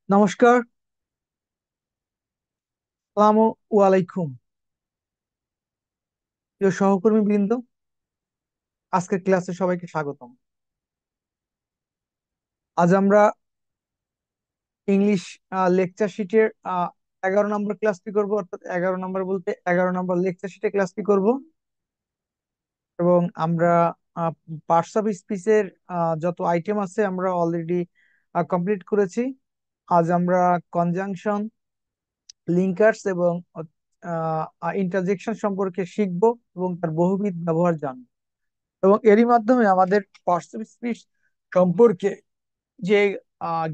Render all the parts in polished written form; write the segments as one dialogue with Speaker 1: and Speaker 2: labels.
Speaker 1: নমস্কার। আসসালামু আলাইকুম। প্রিয় সহকর্মী বৃন্দ, আজকের ক্লাসে সবাইকে স্বাগতম। আজ আমরা ইংলিশ লেকচার শিটের 11 নম্বর ক্লাসটি করব, অর্থাৎ 11 নম্বর বলতে 11 নম্বর লেকচার শিটে ক্লাসটি করব। এবং আমরা পার্টস অফ স্পিচের যত আইটেম আছে আমরা অলরেডি কমপ্লিট করেছি। আজ আমরা কনজাংশন, লিঙ্কার্স এবং ইন্টারজেকশন সম্পর্কে শিখব এবং তার বহুবিধ ব্যবহার জানব। এবং এরই মাধ্যমে আমাদের পার্টস অফ স্পিচ সম্পর্কে যে আহ,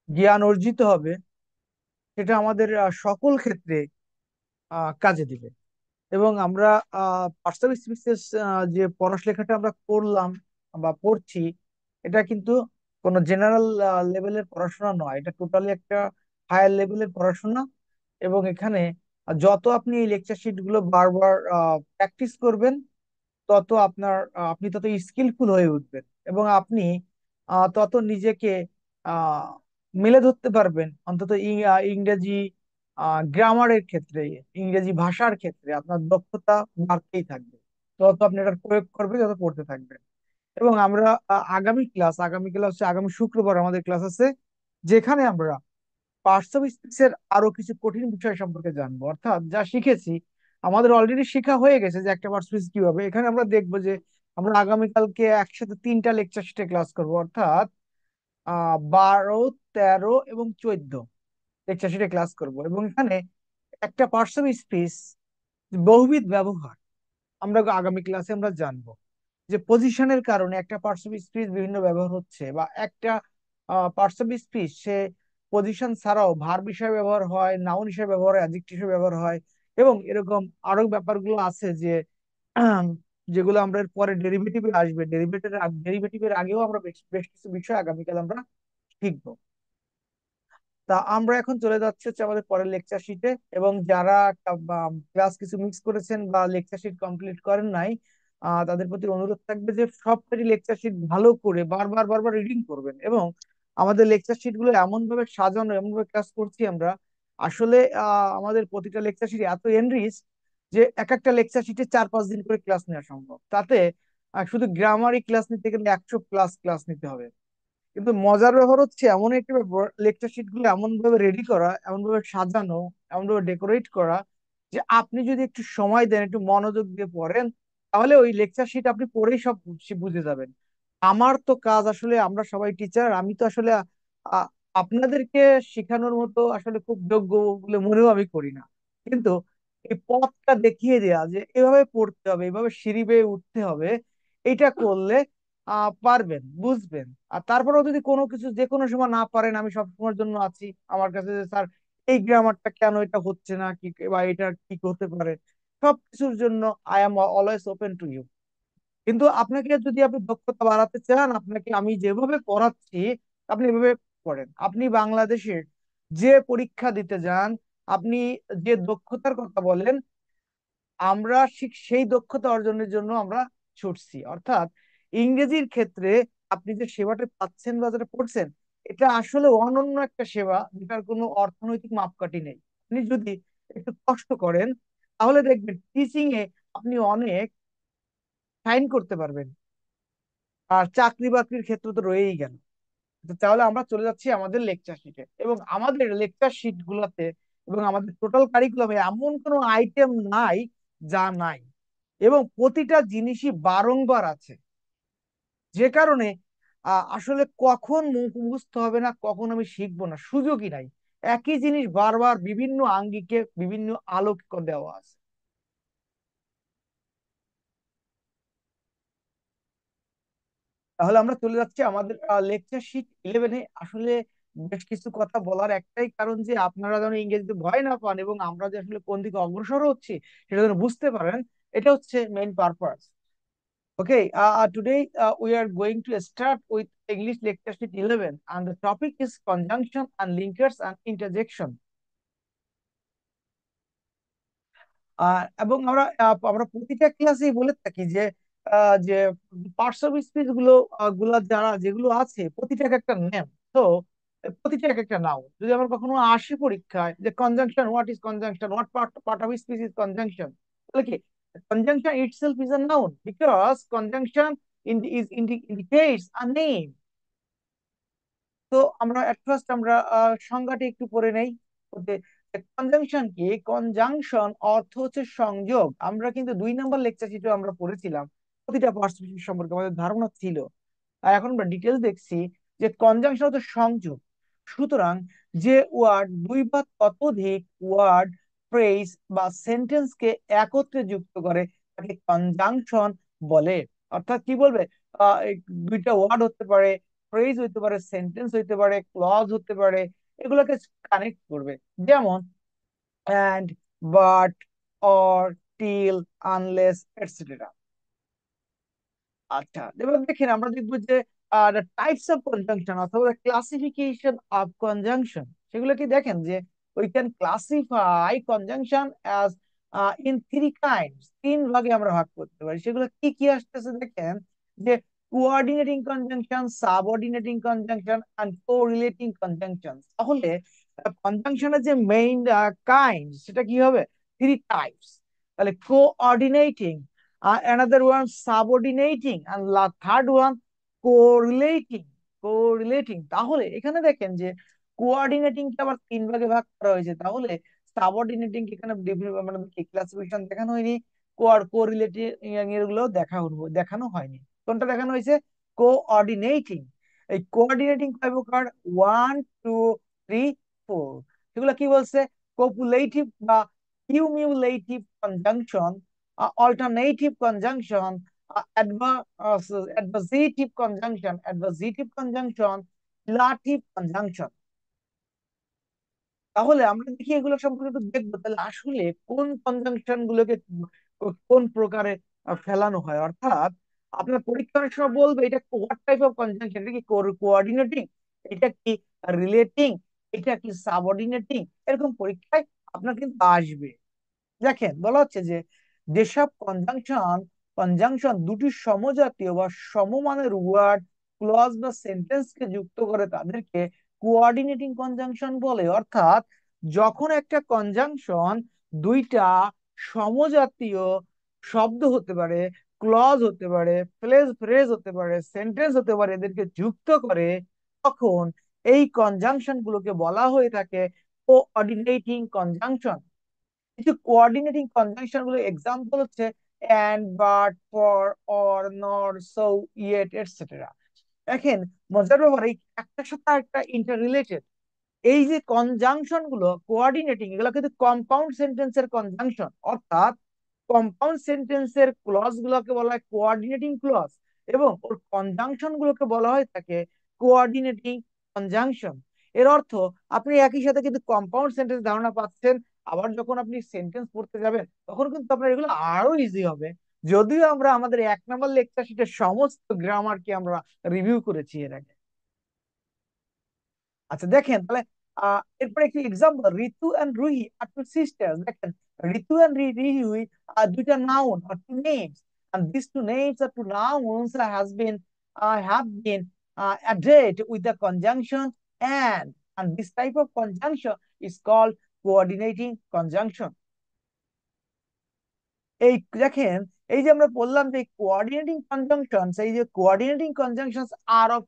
Speaker 1: জ্ঞান অর্জিত হবে সেটা আমাদের সকল ক্ষেত্রে কাজে দিবে। এবং আমরা পার্টস অফ স্পিচের যে পড়ালেখাটা আমরা করলাম বা পড়ছি, এটা কিন্তু কোনো জেনারেল লেভেলের পড়াশোনা নয়, এটা টোটালি একটা হায়ার লেভেলের পড়াশোনা। এবং এখানে যত আপনি এই লেকচার শিট গুলো বারবার প্র্যাকটিস করবেন, তত আপনি তত স্কিলফুল হয়ে উঠবেন। এবং আপনি তত নিজেকে আহ, মেলে ধরতে পারবেন, অন্তত ইংরেজি গ্রামারের ক্ষেত্রে, ইংরেজি ভাষার ক্ষেত্রে আপনার দক্ষতা বাড়তেই থাকবে। তত আপনি এটার প্রয়োগ করবেন, যত পড়তে থাকবেন। এবং আমরা আগামী ক্লাস হচ্ছে আগামী শুক্রবার আমাদের ক্লাস আছে, যেখানে আমরা পার্টস অফ স্পিচের আরো কিছু কঠিন বিষয় সম্পর্কে জানবো। অর্থাৎ যা শিখেছি আমাদের অলরেডি শেখা হয়ে গেছে যে একটা পার্টস অফ স্পিচ কি হবে। এখানে আমরা দেখবো যে আমরা আগামীকালকে একসাথে 3টা লেকচার শিটে ক্লাস করব, অর্থাৎ 12, 13 এবং 14 লেকচার শিটে ক্লাস করব। এবং এখানে একটা পার্টস অফ স্পিচ বহুবিধ ব্যবহার আমরা আগামী ক্লাসে আমরা জানবো। যে পজিশনের কারণে একটা পার্টস অফ স্পিচ বিভিন্ন ব্যবহার হচ্ছে, বা একটা parts of speech say position ছাড়াও ভার্ব হিসেবে ব্যবহার হয়, নাউন হিসেবে ব্যবহার হয়, অ্যাডজেক্টিভ হিসেবে ব্যবহার হয়। এবং এরকম আরো ব্যাপারগুলো আছে যে আহ, যেগুলো আমরা এর পরে ডেরিভেটিভে আসবে। ডেরিভেটিভের আগেও আমরা বেশ বেশ কিছু বিষয় আগামীকাল আমরা শিখবো। তা আমরা এখন চলে যাচ্ছে হচ্ছে আমাদের পরের লেকচার শিটে। এবং যারা ক্লাস কিছু মিস করেছেন বা লেকচার শিট কমপ্লিট করেন নাই, তাদের প্রতি অনুরোধ থাকবে যে সবকটি লেকচার শিট ভালো করে বারবার বারবার রিডিং করবেন। এবং আমাদের লেকচার শিট গুলো এমন ভাবে সাজানো, এমন ভাবে ক্লাস করছি আমরা, আসলে আমাদের প্রতিটা লেকচার শিট এত এনরিচ যে এক একটা লেকচার শিটে 4-5 দিন করে ক্লাস নেওয়া সম্ভব। তাতে শুধু গ্রামারই ক্লাস নিতে গেলে 100+ ক্লাস নিতে হবে। কিন্তু মজার ব্যাপার হচ্ছে এমন একটা ব্যাপার, লেকচার শিট গুলো এমন ভাবে রেডি করা, এমন ভাবে সাজানো, এমন ভাবে ডেকোরেট করা যে আপনি যদি একটু সময় দেন, একটু মনোযোগ দিয়ে পড়েন, তাহলে ওই লেকচার শিট আপনি পড়েই সব বুঝে যাবেন। আমার তো কাজ আসলে, আমরা সবাই টিচার, আমি তো আসলে আ- আপনাদেরকে শেখানোর মতো আসলে খুব যোগ্য বলে মনেও আমি করি না। কিন্তু এই পথটা দেখিয়ে দেয়া যে এভাবে পড়তে হবে, এভাবে সিঁড়ি বেয়ে উঠতে হবে, এটা করলে পারবেন, বুঝবেন। আর তারপরেও যদি কোনো কিছু যে কোনো সময় না পারেন, আমি সব সময়ের জন্য আছি। আমার কাছে যে স্যার এই গ্রামারটা কেন এটা হচ্ছে না, কি বা এটা কি করতে পারে, সব কিছুর জন্য I am always open to you. কিন্তু আপনাকে যদি আপনি দক্ষতা বাড়াতে চান, আপনাকে আমি যেভাবে পড়াচ্ছি আপনি এভাবে পড়েন। আপনি বাংলাদেশের যে পরীক্ষা দিতে যান, আপনি যে দক্ষতার কথা বলেন, আমরা ঠিক সেই দক্ষতা অর্জনের জন্য আমরা ছুটছি। অর্থাৎ ইংরেজির ক্ষেত্রে আপনি যে সেবাটা পাচ্ছেন বা যেটা পড়ছেন, এটা আসলে অনন্য একটা সেবা, যেটার কোনো অর্থনৈতিক মাপকাঠি নেই। আপনি যদি একটু কষ্ট করেন, তাহলে দেখবেন টিচিং এ আপনি অনেক সাইন করতে পারবেন। আর চাকরি বাকরির ক্ষেত্র তো রয়েই গেল। তো তাহলে আমরা চলে যাচ্ছি আমাদের লেকচার শিটে। এবং আমাদের লেকচার শিট গুলাতে এবং আমাদের টোটাল কারিকুলামে এমন কোনো আইটেম নাই যা নাই। এবং প্রতিটা জিনিসই বারংবার আছে। যে কারণে আসলে কখন মুখস্থ হবে না, কখন আমি শিখবো না, সুযোগই নাই। একই জিনিস বারবার বিভিন্ন আঙ্গিকে বিভিন্ন আলোকে দেওয়া আছে। তাহলে আমরা চলে যাচ্ছি আমাদের লেকচার শিট 11-এ। আসলে বেশ কিছু কথা বলার একটাই কারণ যে আপনারা যেন ইংরেজিতে ভয় না পান এবং আমরা যে আসলে কোন দিকে অগ্রসর হচ্ছি সেটা যেন বুঝতে পারেন। এটা হচ্ছে main purpose. Okay, today we are going to start with English lecture sheet 11, and the topic is conjunction and linkers and interjection. এবং আমরা প্রতিটা ক্লাসেই বলে থাকি যে যে পার্টস অফ স্পিচ গুলো গুলা যারা যেগুলো আছে প্রতিটা একটা নেম। তো সো প্রতিটা এক একটা নাউন যদি আমার কখনো আসে পরীক্ষায় যে conjunction, what is conjunction, what part part of speech is conjunction, তাহলে কি conjunction itself is a noun because conjunction indicates a name. তো আমরা এট ফার্স্ট আমরা সংজ্ঞাটি একটু পড়ে নেই। কনজাংশন কি? কনজাংশন অর্থ হচ্ছে সংযোগ। আমরা কিন্তু 2 নম্বর লেকচার শিটে আমরা পড়েছিলাম, প্রতিটা পার্সপেক্টিভ সম্পর্কে আমাদের ধারণা ছিল। আর এখন আমরা ডিটেলস দেখছি যে কনজাংশন হচ্ছে সংযোগ। সুতরাং যে ওয়ার্ড দুই বা ততোধিক ওয়ার্ড, ফ্রেজ বা সেন্টেন্স কে একত্রে যুক্ত করে তাকে কনজাংশন বলে। অর্থাৎ কি বলবে, এই দুইটা ওয়ার্ড হতে পারে, ফ্রেজ হতে পারে, সেন্টেন্স হতে পারে, ক্লজ হতে পারে, এগুলোকে কানেক্ট করবে। যেমন and, but, or, till, unless, etcetera. আচ্ছা, এবার দেখেন আমরা দেখবো যে টাইপস অফ কনজাংশন অথবা ক্লাসিফিকেশন অফ কনজাংশন, সেগুলো কি দেখেন যে we can classify conjunction as in three kinds, 3 ভাগে আমরা ভাগ করতে পারি। সেগুলো কি কি আসতেছে দেখেন যে coordinating conjunction, subordinating conjunction and correlating conjunction. তাহলে কনজাংশনের যে মেইন কাইন্ড সেটা কি হবে? 3 টাইপস। তাহলে coordinating, another one subordinating, and third one correlating। কোরিলেটিং, তাহলে এখানে দেখেন যে কোঅর্ডিনেটিং কে আবার 3 ভাগে ভাগ করা হয়েছে। তাহলে সাবঅর্ডিনেটিং এখানে মানে ক্লাসিফিকেশন দেখানো হয়নি, কোরিলেটিং এগুলো দেখানো হয়নি। কোনটা দেখানো হয়েছে? কোঅর্ডিনেটিং। এই কোঅর্ডিনেটিং কয় প্রকার? 1, 2, 3, 4। সেগুলো কি বলছে? কপুলেটিভ বা cumulative conjunction, alternative conjunction, adversative conjunction, relative conjunction। তাহলে আমরা দেখি এগুলো সম্পর্কে একটু দেখবো, তাহলে আসলে কোন কনজাংশন গুলোকে কোন প্রকারে ফেলানো হয়। অর্থাৎ আপনার পরীক্ষা অনেক সময় বলবে এটা হোয়াট টাইপ অফ কনজাংশন, এটা কি কোঅর্ডিনেটিং, এটা কি রিলেটিং, এটা কি সাবঅর্ডিনেটিং, এরকম পরীক্ষায় আপনার কিন্তু আসবে। দেখেন বলা হচ্ছে যে যেসব কনজাংশন কনজাংশন দুটি সমজাতীয় বা সমমানের ওয়ার্ড, ক্লজ বা সেন্টেন্স কে যুক্ত করে তাদেরকে কোঅর্ডিনেটিং কনজাংশন বলে। অর্থাৎ যখন একটা কনজাংশন দুইটা সমজাতীয় শব্দ হতে পারে, ক্লজ হতে পারে, ফ্রেজ হতে পারে, সেন্টেন্স হতে পারে, এদেরকে যুক্ত করে, তখন এই কনজাংশন গুলোকে বলা হয়ে থাকে কোঅর্ডিনেটিং কনজাংশন। কিছু কোঅর্ডিনেটিং কনজাংশন গুলো এক্সাম্পল হচ্ছে এন্ড, বাট, ফর, অর, নর, সো, ইয়েট, এটসেট্রা। দেখেন মজার ব্যাপার, এই একটার সাথে একটা ইন্টার রিলেটেড। এই যে কনজাংশন গুলো কোঅর্ডিনেটিং, এগুলো কিন্তু কম্পাউন্ড সেন্টেন্সের কনজাংশন। অর্থাৎ কম্পাউন্ড সেন্টেন্সের ক্লজ গুলোকে বলা হয় কোঅর্ডিনেটিং ক্লজ, এবং ওর কনজাংশন গুলোকে বলা হয় থাকে কোঅর্ডিনেটিং কনজাংশন। এর অর্থ আপনি একই সাথে কিন্তু কম্পাউন্ড সেন্টেন্স ধারণা পাচ্ছেন, আবার যখন আপনি সেন্টেন্স পড়তে যাবেন তখন কিন্তু আপনার এগুলো আরো ইজি হবে। যদিও আমরা আমাদের 1 নম্বর লেকচার শিটের সমস্ত গ্রামারকে আমরা রিভিউ করেছি এর আগে। আচ্ছা দেখেন তাহলে এরপরে একটি example, Ritu and Ruhi are two sisters. দেখেন ঋতু এন্ড রুহি আর দুইটা noun are two names, and these two names or two nouns have been added with the conjunction and this type of conjunction is called coordinating conjunction। এই দেখেন, এই যে আমরা বললাম যে coordinating conjunctions, এই যে coordinating conjunctions are of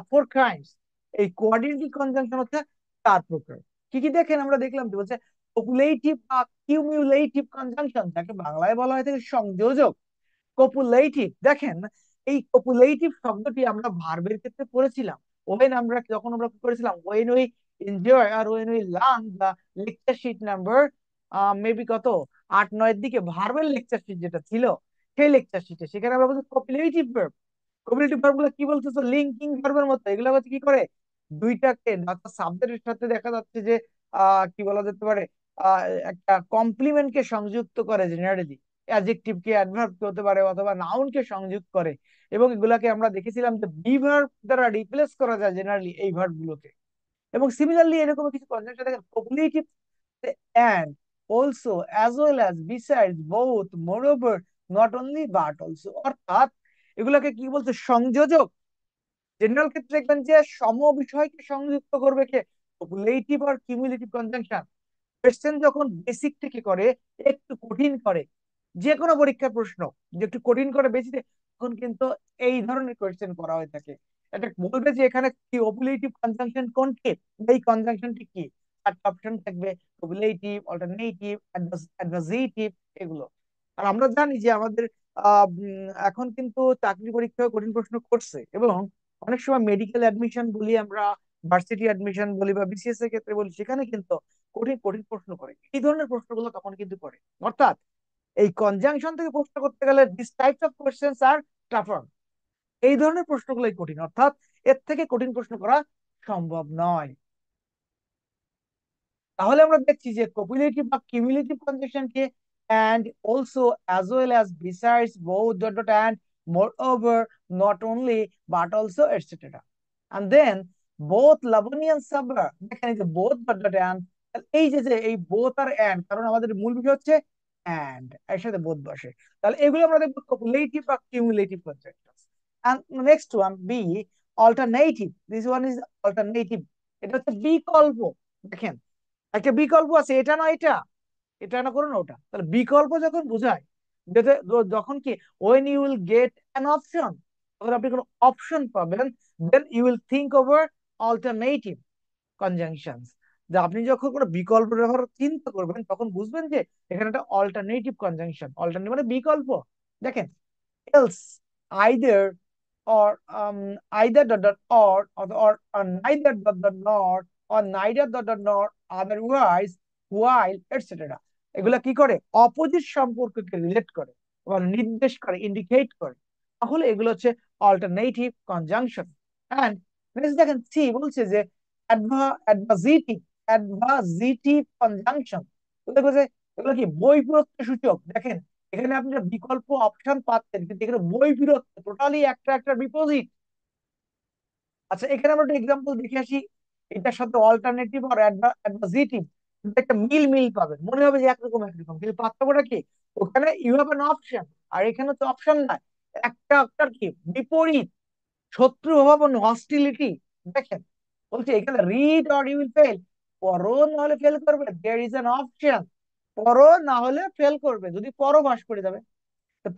Speaker 1: four kinds. এই কোঅর্ডিনেটিং কনজাংশন হচ্ছে 4 প্রকার। কি কি দেখেন আমরা দেখলাম যে বলছে কপুলেটিভ বা কিউমিউলেটিভ কনজাংশন, যাকে বাংলায় বলা হয় থাকে সংযোজক। কপুলেটিভ, দেখেন এই কপুলেটিভ শব্দটি আমরা ভার্বের ক্ষেত্রে পড়েছিলাম। আমরা যখন আমরা কি করেছিলাম, ওয়েন উই এনজয় আর when we learn the lecture sheet number maybe কত 8-9 দিকে, ভার্বের লেকচার শিট যেটা ছিল, সেই লেকচার শিটে সেখানে আমরা বলছি কপুলেটিভ ভার্ব। কপিলেটিভ ভার্ব গুলো কি বলতেছে? লিঙ্কিং ভার্বের মতো। এগুলো হচ্ছে কি করে, দুইটাকে অর্থাৎ সাবজেক্টের সাথে দেখা যাচ্ছে যে কি বলা যেতে পারে, একটা কমপ্লিমেন্ট কে সংযুক্ত করে জেনারেলি, অ্যাডজেক্টিভ কে অ্যাডভার্ব কে হতে পারে অথবা নাউন কে সংযুক্ত করে, এবং এগুলাকে আমরা দেখেছিলাম যে বি ভার্ব দ্বারা রিপ্লেস করা যায় জেনারেলি এই ভার্ব গুলোকে। এবং সিমিলারলি এরকম কিছু কনজাংশন দেখেন কপিলেটিভ, and also, as well as, besides, both, moreover, not only, but also। অর্থাৎ এগুলাকে কি বলছে? সংযোজক। জেনারেল ক্ষেত্রে দেখবেন যে সম বিষয়কে সংযুক্ত করবে কে, রিলেটিভ আর কিউমুলেটিভ কনজাংশন। কোয়েশ্চেন যখন বেসিক থেকে করে, একটু কঠিন করে, যে কোনো পরীক্ষার প্রশ্ন যে একটু কঠিন করে বেশিতে, তখন কিন্তু এই ধরনের কোয়েশ্চেন করা হয়ে থাকে। এটা বলবে যে এখানে কি অবলিটিভ কনজাংশন কোনটি, এই কনজাংশনটি কি, চারটা অপশন থাকবে: অবলিটিভ, অল্টারনেটিভ, অ্যাডভার্সেটিভ, এগুলো। আর আমরা জানি যে আমাদের এখন কিন্তু চাকরি পরীক্ষায় কঠিন প্রশ্ন করছে, এবং অনেক সময় মেডিকেল অ্যাডমিশন বলি আমরা, ভার্সিটি অ্যাডমিশন বলি, বা বিসিএস এর ক্ষেত্রে বলি, সেখানে কিন্তু কঠিন কঠিন প্রশ্ন করে। এই ধরনের প্রশ্নগুলো তখন কিন্তু করে। অর্থাৎ এই কনজাংশন থেকে প্রশ্ন করতে গেলে this types of questions are tougher. এই ধরনের প্রশ্নগুলোই কঠিন, অর্থাৎ এর থেকে কঠিন প্রশ্ন করা সম্ভব নয়। তাহলে আমরা দেখছি যে কপিলেটিভ বা cumulative conjunction K and also as well as besides both dot dot and moreover not only but also etc. and then both Labonian suburb, দেখেন এই যে both dot dot and, এই যে যে এই both আর and, কারণ আমাদের মূল বিষয় হচ্ছে and, এর সাথে both বসে। তাহলে এগুলো আমরা দেখবো কপিলেটিভ বা cumulative conjunction. and next one B, alternative, this one is alternative, এটা হচ্ছে বিকল্প। দেখেন একটা বিকল্প আছে, এটা না এটা, এটা না করো না ওটা, তাহলে বিকল্প যখন বোঝায়, যেটা যখন কি when you will get an option, যখন আপনি কোনো অপশন পাবেন, then you will think over alternative conjunctions। যে আপনি যখন কোনো বিকল্প ব্যবহার চিন্তা করবেন, তখন বুঝবেন যে এখানে একটা অল্টারনেটিভ কনজাংশন। অল্টারনেটিভ মানে বিকল্প। দেখেন else, either, or either dot dot or neither dot dot nor, or neither dot dot nor, otherwise, while, etc. এগুলা কি করে, অপোজিট সম্পর্ককে রিলেট করে বা নির্দেশ করে, ইন্ডিকেট করে। তাহলে এগুলো হচ্ছে অল্টারনেটিভ কনজাংশন। এন্ড নেক্সট দেখেন সি বলছে যে অ্যাডভার্সিটিভ, অ্যাডভার্সিটিভ কনজাংশন। দেখো যে এগুলো কি বৈপরীত্য সূচক। দেখেন এখানে আপনি একটা বিকল্প অপশন পাচ্ছেন, কিন্তু এখানে বৈপরীত্য, টোটালি একটা একটা বিপরীত। আচ্ছা এখানে আমরা একটা এক্সাম্পল দেখে আসি, এটার সাথে অল্টারনেটিভ আর অ্যাডভার্সিটিভ একটা মিল মিল পাবেন, মনে হবে যে একরকম একরকম, কিন্তু পার্থক্যটা কি, ওখানে ইউ হ্যাভ এন অপশন, আর এখানে তো অপশন নাই, একটা একটা কি বিপরীত, শত্রু ভাবাপন্ন, হস্টিলিটি। দেখেন বলছে এখানে read or you will fail, পড়ো না হলে ফেল করবে, দেয়ার ইজ এন অপশন, পড়ো না হলে ফেল করবে, যদি পড়ো পাস করে যাবে। The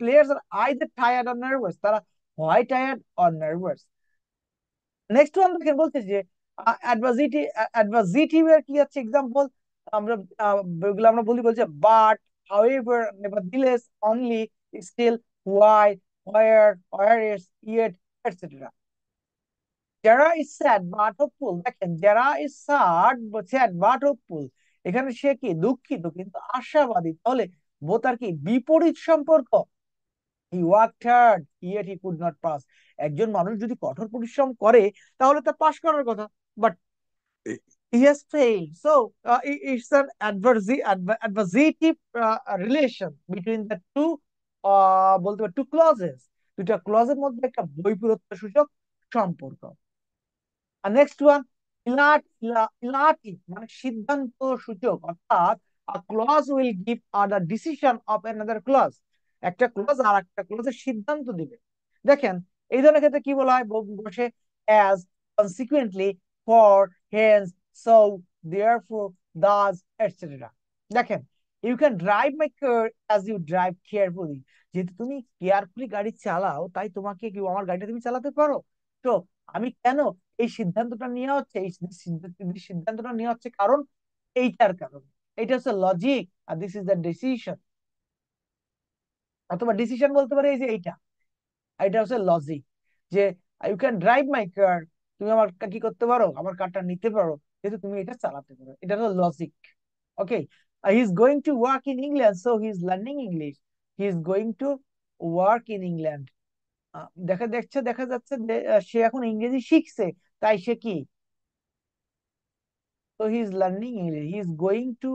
Speaker 1: players are either tired or nervous, তারা হয় tired or nervous. Next one দেখেন বলছে যে অ্যাডভার্সিটিভ এর কি আছে এক্সাম্পল, আমরা এগুলো আমরা বলছে but, however, nevertheless, only, still, why, whereas, yet, etcetera. Zara is sad but hopeful, দেখেন Zara is sad but hopeful, এখানে সে কি দুঃখিত কিন্তু আশাবাদী, তাহলে বোতার কি বিপরীত সম্পর্ক। হি worked hard yet he could not pass, একজন মানুষ যদি কঠোর পরিশ্রম করে তাহলে তার পাস করার কথা, but he has failed. So it's an adversative relation between the two, বলতে পারি টু ক্লজেস, দুটা ক্লজের মধ্যে একটা বৈপরীত্য সূচক সম্পর্ক। আর নেক্সট ওয়ান ইলাটিভ, মানে সিদ্ধান্ত সূচক, অর্থাৎ a clause will give the decision of another clause, একটা ক্লজ আর একটা ক্লজের সিদ্ধান্ত দিবে। দেখেন এই ধরনের ক্ষেত্রে কি বলা হয়, বসে as, consequently, for, hence, so, therefore, thus, etc. দেখেন you can drive my car as you drive carefully, যেহেতু তুমি কেয়ারফুলি গাড়ি চালাও, তাই তোমাকে কি আমার গাড়িটা তুমি চালাতে পারো। তো আমি কেন এই সিদ্ধান্তটা নেওয়া হচ্ছে, এই সিদ্ধান্তটা নেওয়া হচ্ছে কারণ এইটার কারণে, এটা হচ্ছে লজিক, আর দিস ইজ দ্য ডিসিশন। অথবা ডিসিশন বলতে পারে এই যে এইটা, এটা হচ্ছে লজিক, যে you can drive my car, তুমি আমার কি করতে পারো, আমার কারটা নিতে পারো, যেহেতু তুমি এটা চালাতে পারো, এটা হলো logic. Okay, he is going to work in England, so he is learning English, he is going to work in England. দেখা যাচ্ছে যে সে এখন ইংরেজি শিখছে, তাই সে কি, তো he is learning English, he is going to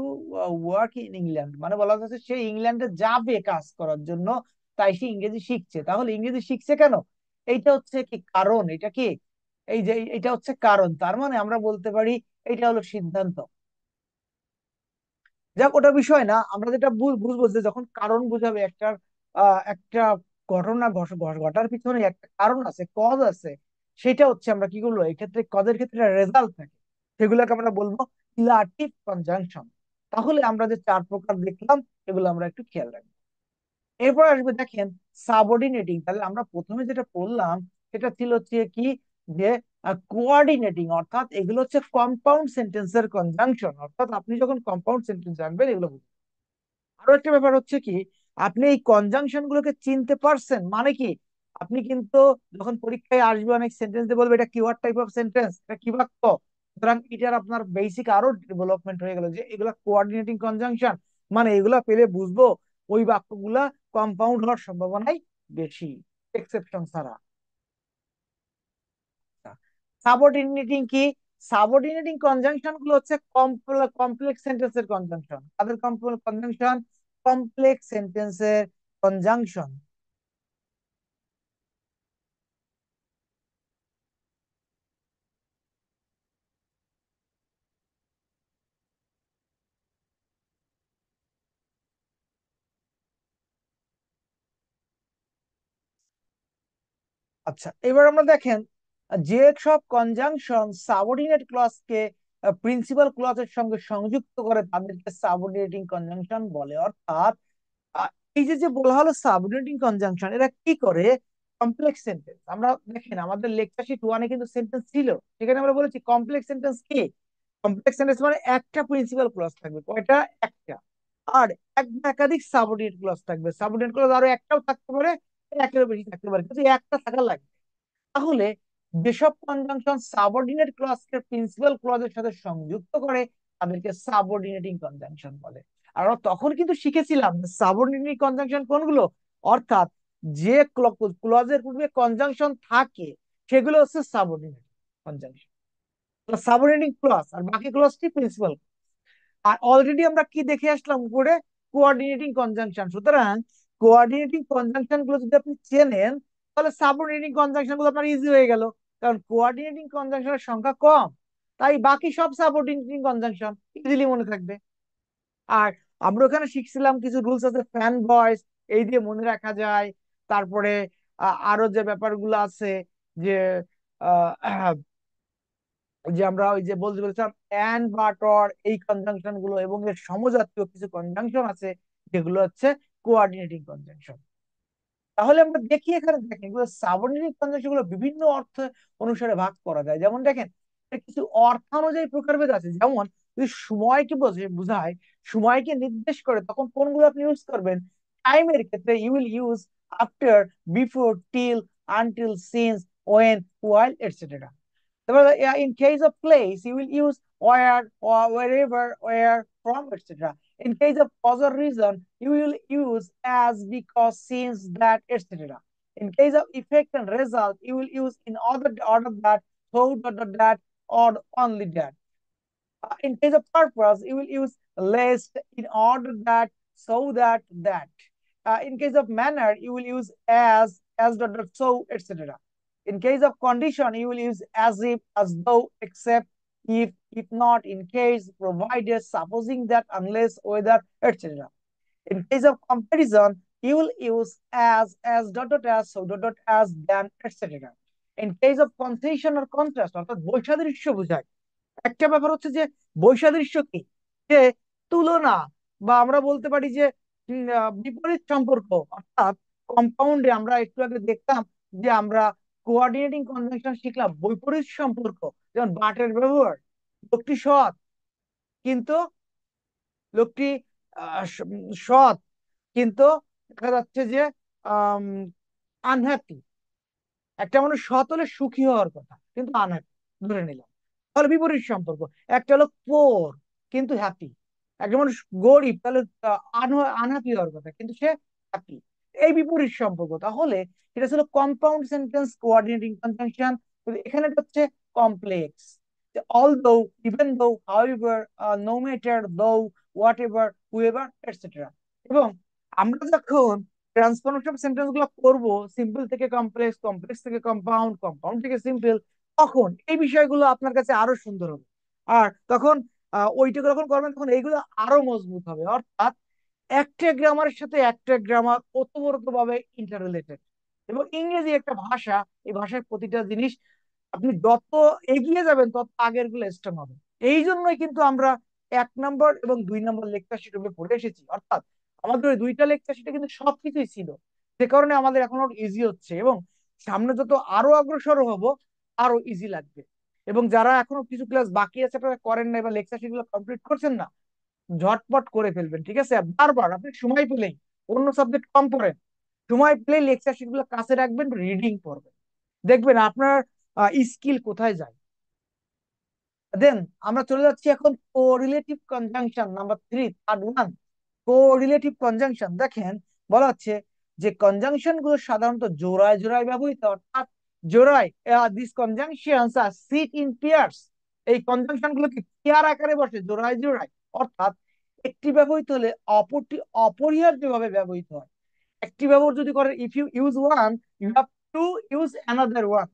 Speaker 1: work in England, মানে বলা যাচ্ছে সে ইংল্যান্ডে যাবে কাজ করার জন্য, তাই সে ইংরেজি শিখছে। তাহলে ইংরেজি শিখছে কেন, এইটা হচ্ছে কি কারণ, এটা কি, এই যে এটা হচ্ছে কারণ, তার মানে আমরা বলতে পারি এটা হলো সিদ্ধান্ত। যাক ওটা বিষয় না, আমরা যেটা বুঝবো যে যখন কারণ বুঝাবে একটা একটা ঘটনা ঘটার পিছনে একটা কারণ আছে, কজ আছে। সেটা হচ্ছে আমরা কি করবো এই ক্ষেত্রে, কজের ক্ষেত্রে রেজাল্ট থাকে, সেগুলোকে আমরা বলবো রিলেটিভ কনজাংশন। তাহলে আমরা যে চার প্রকার দেখলাম এগুলো আমরা একটু খেয়াল রাখবো। এরপর আসবে দেখেন সাবঅর্ডিনেটিং। তাহলে আমরা প্রথমে যেটা পড়লাম সেটা ছিল হচ্ছে কি, যে কোঅর্ডিনেটিং, অর্থাৎ এগুলো হচ্ছে কম্পাউন্ড সেন্টেন্সের কনজাংশন। অর্থাৎ আপনি যখন কম্পাউন্ড সেন্টেন্স জানবেন এগুলো বুঝবেন। আরো একটা ব্যাপার হচ্ছে কি, আপনি এই কনজাংশন গুলোকে চিনতে পারছেন মানে কি, আপনি কিন্তু যখন পরীক্ষায় আসবে অনেক সেন্টেন্স দিয়ে বলবে এটা কিওয়ার্ড টাইপ অফ সেন্টেন্স, এটা কি বাক্য, সুতরাং এটার আপনার বেসিক আরো ডেভেলপমেন্ট হয়ে গেল যে এগুলা কোঅর্ডিনেটিং কনজাংশন, মানে এগুলা পেলে বুঝবো ওই বাক্যগুলা কম্পাউন্ড হওয়ার সম্ভাবনাই বেশি, এক্সেপশন ছাড়া। সাবঅর্ডিনেটিং কি, সাবঅর্ডিনেটিং কনজাংশন গুলো হচ্ছে কমপ্লেক্স সেন্টেন্সের কনজাংশন। তাদের কনজাংশন কমপ্লেক্স সেন্টেন্সের কনজাংশন। আচ্ছা, এবার আমরা দেখেন যে সব কনজাংশন সাবঅর্ডিনেট ক্লজকে প্রিন্সিপাল ক্লজের সঙ্গে সংযুক্ত করে তাদেরকে সাবঅর্ডিনেটিং কনজাংশন বলে। অর্থাৎ আহ, এই যে যে বলা হলো সাবঅর্ডিনেটিং কনজাংশন, এরা কি করে, কমপ্লেক্স সেন্টেন্স। আমরা দেখেন আমাদের লেকচার শিট 1-এ কিন্তু সেন্টেন্স ছিল, সেখানে আমরা বলেছি কমপ্লেক্স সেন্টেন্স কি, কমপ্লেক্স সেন্টেন্স মানে একটা প্রিন্সিপাল ক্লজ থাকবে, কয়টা, একটা। আর এক বা একাধিক সাবঅর্ডিনেট ক্লজ থাকবে, সাবঅর্ডিনেট ক্লজ আরো একটাও থাকতে পারে, একেরও বেশি থাকতে পারে, কিন্তু একটা থাকা লাগবে। তাহলে যেসব কনজাংশন সাবঅর্ডিনেট ক্লজকে প্রিন্সিপাল ক্লজের সাথে সংযুক্ত করে তাদেরকে সাবঅর্ডিনেটিং কনজাংশন বলে। আর আমরা তখন কিন্তু শিখেছিলাম সাবঅর্ডিনেটিং কনজাংশন কোনগুলো, অর্থাৎ যে ক্লজের পূর্বে কনজাংশন থাকে সেগুলো হচ্ছে সাবঅর্ডিনেট কনজাংশন, সাবঅর্ডিনেটিং ক্লজ, আর বাকি ক্লজটি প্রিন্সিপাল। আর অলরেডি আমরা কি দেখে আসলাম উপরে, কোঅর্ডিনেটিং কনজাংশন। সুতরাং কোঅর্ডিনেটিং কনজাংশন গুলো যদি আপনি চেনেন তাহলে সাবঅর্ডিনেটিং কনজাংশন গুলো আপনার ইজি হয়ে গেল, কারণ কোঅর্ডিনেটিং কনজাংশনের সংখ্যা কম, তাই বাকি সব সাবঅর্ডিনেটিং কনজাংশন ইজিলি মনে থাকবে। আর আমরা ওখানে শিখছিলাম কিছু রুলস আছে, ফ্যান ভয়েস, এই দিয়ে মনে রাখা যায়। তারপরে আরো যে ব্যাপারগুলো আছে, যে আহ, যে আমরা ওই যে বলতে বলছিলাম অ্যান্ড বাট অর, এই কনজাংশন গুলো এবং এর সমজাতীয় কিছু কনজাংশন আছে যেগুলো হচ্ছে কোঅর্ডিনেটিং কনজাংশন। তাহলে আমরা দেখি এখানে, দেখেন এগুলো সাবঅর্ডিনেটিং কনজাংশন গুলো বিভিন্ন অর্থ অনুসারে ভাগ করা যায়। যেমন দেখেন এর কিছু অর্থানুযায়ী প্রকারভেদ আছে। যেমন যদি সময়কে বোঝায়, সময়কে নির্দেশ করে, তখন কোনগুলো আপনি ইউজ করবেন। টাইমের ক্ষেত্রে you will use after, before, till, until, since, when, while, etcetera. In case of place, you will use where or wherever, where, from, etc. In case of causal reason, you will use as, because, since, that, etc. In case of effect and result, you will use in order that, so, that, or only that. In case of purpose, you will use lest, in order that, so that, that. In case of manner, you will use as dot dot so, etc. In case of condition, you will use as if, as though, except, if not, in case, provided, supposing that, unless, whether, etc. In case of comparison, you will use as dot dot as, so dot dot as, than, etc. In case of concession or contrast, অর্থাৎ বৈসাদৃশ্য বোঝায়। একটা ব্যাপার হচ্ছে যে বৈসাদৃশ্য কি, যে তুলনা, বা আমরা বলতে পারি যে বিপরীত সম্পর্ক। অর্থাৎ কম্পাউন্ডে আমরা একটু আগে দেখতাম যে আমরা কোঅর্ডিনেটিং কনজাংশন শিখলাম বৈপরীত সম্পর্ক, যেমন বাটের ব্যবহার, লোকটি সৎ কিন্তু, লোকটি সৎ কিন্তু দেখা যাচ্ছে যে আনহ্যাপি। একটা মানুষ সৎ হলে সুখী হওয়ার কথা কিন্তু আনহ্যাপি, ধরে নিলাম। তাহলে বিপরীত সম্পর্ক, একটা লোক পোর কিন্তু হ্যাপি, একটা মানুষ গরিব তাহলে আনহ্যাপি হওয়ার কথা কিন্তু সে হ্যাপি, এই বিপরীত সম্পর্ক। তাহলে এটা ছিল কম্পাউন্ড সেন্টেন্স কোঅর্ডিনেটিং কনজাংশন। এখানে এটা হচ্ছে complex, although, even though, however, no matter, though, whatever, whoever, etcetera. এবং আমরা যখন ট্রান্সফরমেশন সেন্টেন্স গুলো করবো সিম্পল থেকে কমপ্লেক্স, কমপ্লেক্স থেকে কম্পাউন্ড, কম্পাউন্ড থেকে সিম্পল, তখন এই বিষয়গুলো আপনার কাছে আরো সুন্দর হবে। আর তখন ওইটুকু যখন করবেন তখন এইগুলো আরো মজবুত হবে। অর্থাৎ একটা গ্রামারের সাথে একটা গ্রামার ওতপ্রোতভাবে ইন্টার রিলেটেড। এবং ইংরেজি একটা ভাষা, এই ভাষার প্রতিটা জিনিস আপনি যত এগিয়ে যাবেন তত আগের গুলো স্ট্রং হবে। এই জন্যই কিন্তু আমরা 1 নম্বর এবং 2 নম্বর লেকচার শিট পড়ে এসেছি, অর্থাৎ আমাদের ওই দুইটা লেকচার শিটে কিন্তু সবকিছুই ছিল। সে কারণে আমাদের এখন ইজি হচ্ছে, এবং সামনে যত আরো অগ্রসর হব আরো ইজি লাগবে। এবং যারা এখনো কিছু ক্লাস বাকি আছে আপনারা করেন না বা লেকচার শিট গুলো কমপ্লিট করছেন না, ঝটপট করে ফেলবেন, ঠিক আছে? বারবার আপনি সময় পেলেই, অন্য সাবজেক্ট কম পড়েন, সময় পেলেই লেকচার শিট গুলো কাছে রাখবেন, রিডিং পড়বেন, দেখবেন আপনার স্কিল কোথায় যায়। দেন আমরা চলে যাচ্ছি এখন correlative conjunction number 3, part 1। Correlative conjunction দেখেন, বলা হচ্ছে যে কনজাংশন গুলো সাধারণত জোড়ায় জোড়ায় ব্যবহৃত, অর্থাৎ জোড়ায়, this conjunctions are sit in pairs. এই কনজাংশন গুলো কি পেয়ার আকারে বসে, জোড়ায় জোড়ায়, অর্থাৎ একটি ব্যবহৃত হলে অপরটি অপরিহার্যভাবে ব্যবহৃত হয়। একটি ব্যবহার যদি করেন, if you use one, you have to use another one.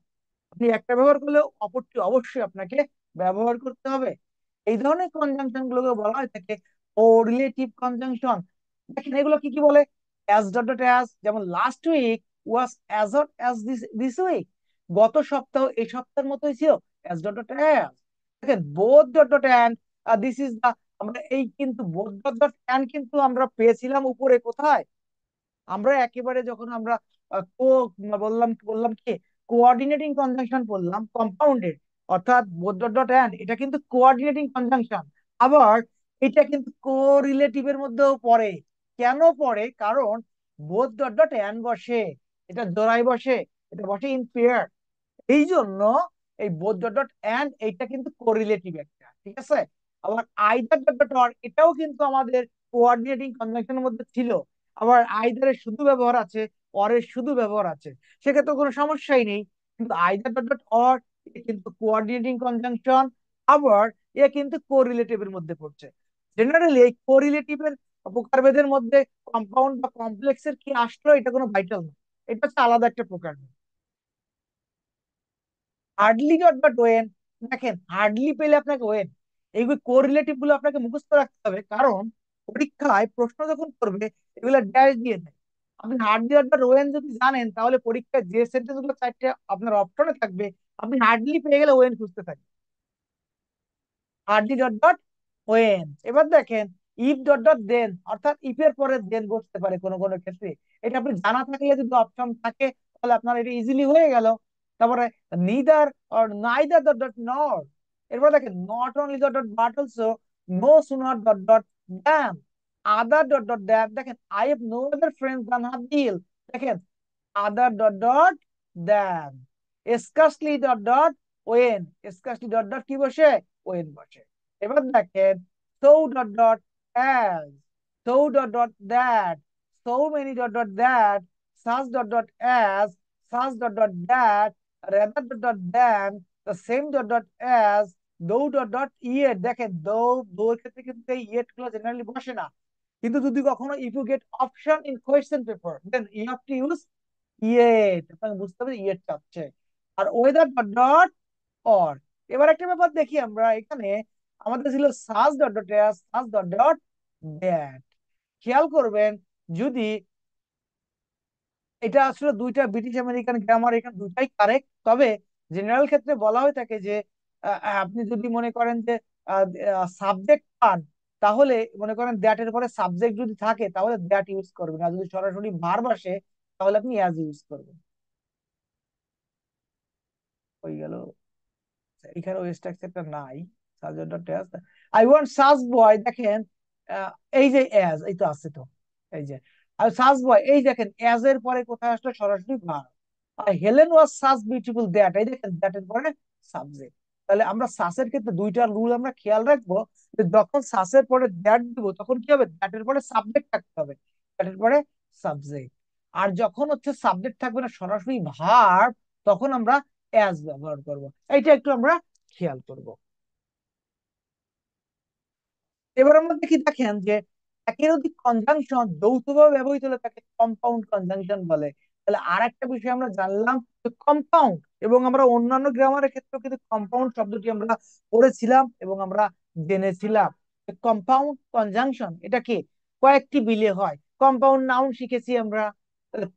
Speaker 1: আপনি একটা ব্যবহার করলে অপরটি অবশ্যই আপনাকে ব্যবহার করতে হবে। এই ধরনের কনজাংশন গুলোকে বলা হয় থাকে কোরিলেটিভ কনজাংশন। দেখেন এগুলো কি কি বলে, অ্যাজ ডট ডট অ্যাজ, যেমন last week was as hot as this this week, গত সপ্তাহ এই সপ্তাহের মতোই ছিল, অ্যাজ ডট ডট অ্যাজ। দেখেন both dot dot and, this is the, আমরা এই কিন্তু বোথ ডট ডট অ্যান্ড কিন্তু আমরা পেয়েছিলাম উপরে কোথায়, আমরা একেবারে যখন আমরা কো বললাম বললাম কি কোঅর্ডিনেটিং কনজাংশন বললাম কম্পাউন্ডেড, অর্থাৎ বোথ ডট ডট এন্ড, এটা কিন্তু কোঅর্ডিনেটিং কনজাংশন। আবার এটা কিন্তু কোরিলেটিভ এর মধ্যেও পড়ে। কেন পড়ে? কারণ বোথ ডট ডট এন্ড বসে, এটা জোড়ায় বসে, এটা বসে ইন পেয়ার। এই জন্য এই বোথ ডট ডট এন্ড এইটা কিন্তু কোরিলেটিভ একটা, ঠিক আছে? আবার আইদার ডট ডট অর, এটাও কিন্তু আমাদের কোঅর্ডিনেটিং কনজাংশনের মধ্যে ছিল। আবার আইদারের শুধু ব্যবহার আছে, অরের শুধু ব্যবহার আছে, সেক্ষেত্রে কোনো সমস্যাই নেই। কিন্তু আইদার ডট ডট অর কিন্তু কোঅর্ডিনেটিং কনজাংশন, আবার এ কিন্তু কোরিলেটিভ এর মধ্যে পড়ছে। জেনারেলি এই কোরিলেটিভ এর প্রকারভেদের মধ্যে কম্পাউন্ড বা কমপ্লেক্সের কি আসলো এটা কোনো ভাইটাল না, এটা হচ্ছে আলাদা একটা প্রকারভেদ। হার্ডলি ডট ডট ওয়েন, দেখেন হার্ডলি পেলে আপনাকে ওয়েন, এইগুলো কোরিলেটিভ গুলো আপনাকে মুখস্থ রাখতে হবে, কারণ পরীক্ষায় প্রশ্ন যখন করবে এগুলো ড্যাশ দিয়ে দেয়। আপনি হার্ডলি ডট ডট ওয়েন যদি জানেন, তাহলে পরীক্ষায় যে সেন্টেন্স গুলো চারটে আপনার অপশনে থাকবে, আপনি হার্ডলি পেয়ে গেলে ওয়েন খুঁজতে থাকবেন। Hardly dot dot when. এবার দেখেন ইফ ডট ডট দেন, অর্থাৎ ইফ এর পরে দেন বসতে পারে কোনো কোনো ক্ষেত্রে। এটা আপনি জানা থাকলে যদি অপশন থাকে তাহলে আপনার এটা ইজিলি হয়ে গেল। তারপরে neither or neither dot dot nor. এরপর দেখেন not only dot dot but also, no sooner dot dot than, other dot dot than. দেখেন I have no other friends than Habil. দেখেন other dot dot than, scarcely dot dot when, scarcely dot dot কি বসে, when বসে। এবার দেখেন so dot dot as, so dot dot that, so many dot dot that, such dot dot as, such dot dot that, rather dot dot than, the same dot dot as, though dot dot yet. দেখেন though, দোর ক্ষেত্রে কিন্তু এই yet গুলো generally বসে না, কিন্তু যদি কখনো if you get option in question paper then you have to use yet, আপনাকে বুঝতে হবে ইয়েট চাচ্ছে। আর ওয়েদার ডট ডট অর। এবার একটা ব্যাপার দেখি আমরা এখানে, আমাদের ছিল such dot dot as, such dot dot that. খেয়াল করবেন, যদি এটা আসলে দুইটা ব্রিটিশ আমেরিকান গ্রামার, এখানে দুটাই কারেক্ট, তবে জেনারেল ক্ষেত্রে বলা হয়ে থাকে যে আপনি যদি মনে করেন যে সাবজেক্ট পান, তাহলে মনে করেন দ্যাট এর পরে সাবজেক্ট যদি থাকে তাহলে দ্যাট ইউজ করবেন, আর যদি সরাসরি ভার্ব আসে তাহলে আপনি অ্যাজ ইউজ করবেন। হয়ে গেল। এখানে ওই স্ট্রাকচারটা নাই, সাবজেক্ট টেস্ট। আই ওয়ান্ট সাজ বয়, দেখেন আহ, এই যে অ্যাজ, এই তো আছে তো, এই যে আর সাজ বয়, এই দেখেন অ্যাজ এর পরে কোথায় আসলো, সরাসরি ভার্ব। আর হেলেন ওয়াজ সাজ বিউটিফুল দ্যাট, এই দেখেন দ্যাট এর পরে সাবজেক্ট। তাহলে আমরা সাসের ক্ষেত্রে দুইটা রুল আমরা খেয়াল রাখবো, যে যখন সাসের পরে দ্যাট দিব তখন কি হবে, দ্যাট এর পরে সাবজেক্ট থাকতে হবে, দ্যাট এর পরে সাবজেক্ট। আর যখন হচ্ছে সাবজেক্ট থাকবে না, সরাসরি ভার্ব, তখন আমরা অ্যাজ ব্যবহার করব। এইটা একটু আমরা খেয়াল করব। এবার আমরা দেখি, দেখেন যে একের অধিক কনজাংশন যৌথভাবে ব্যবহৃত হলে তাকে কম্পাউন্ড কনজাংশন বলে। তাহলে আর একটা বিষয় আমরা জানলাম, কম্পাউন্ড, এবং আমরা অন্যান্য গ্রামারের ক্ষেত্রেও কিন্তু কম্পাউন্ড শব্দটি আমরা পড়েছিলাম এবং আমরা জেনেছিলাম। কম্পাউন্ড কনজাংশন এটা কি? কয়েকটি বিলে হয়। কম্পাউন্ড নাউন শিখেছি আমরা।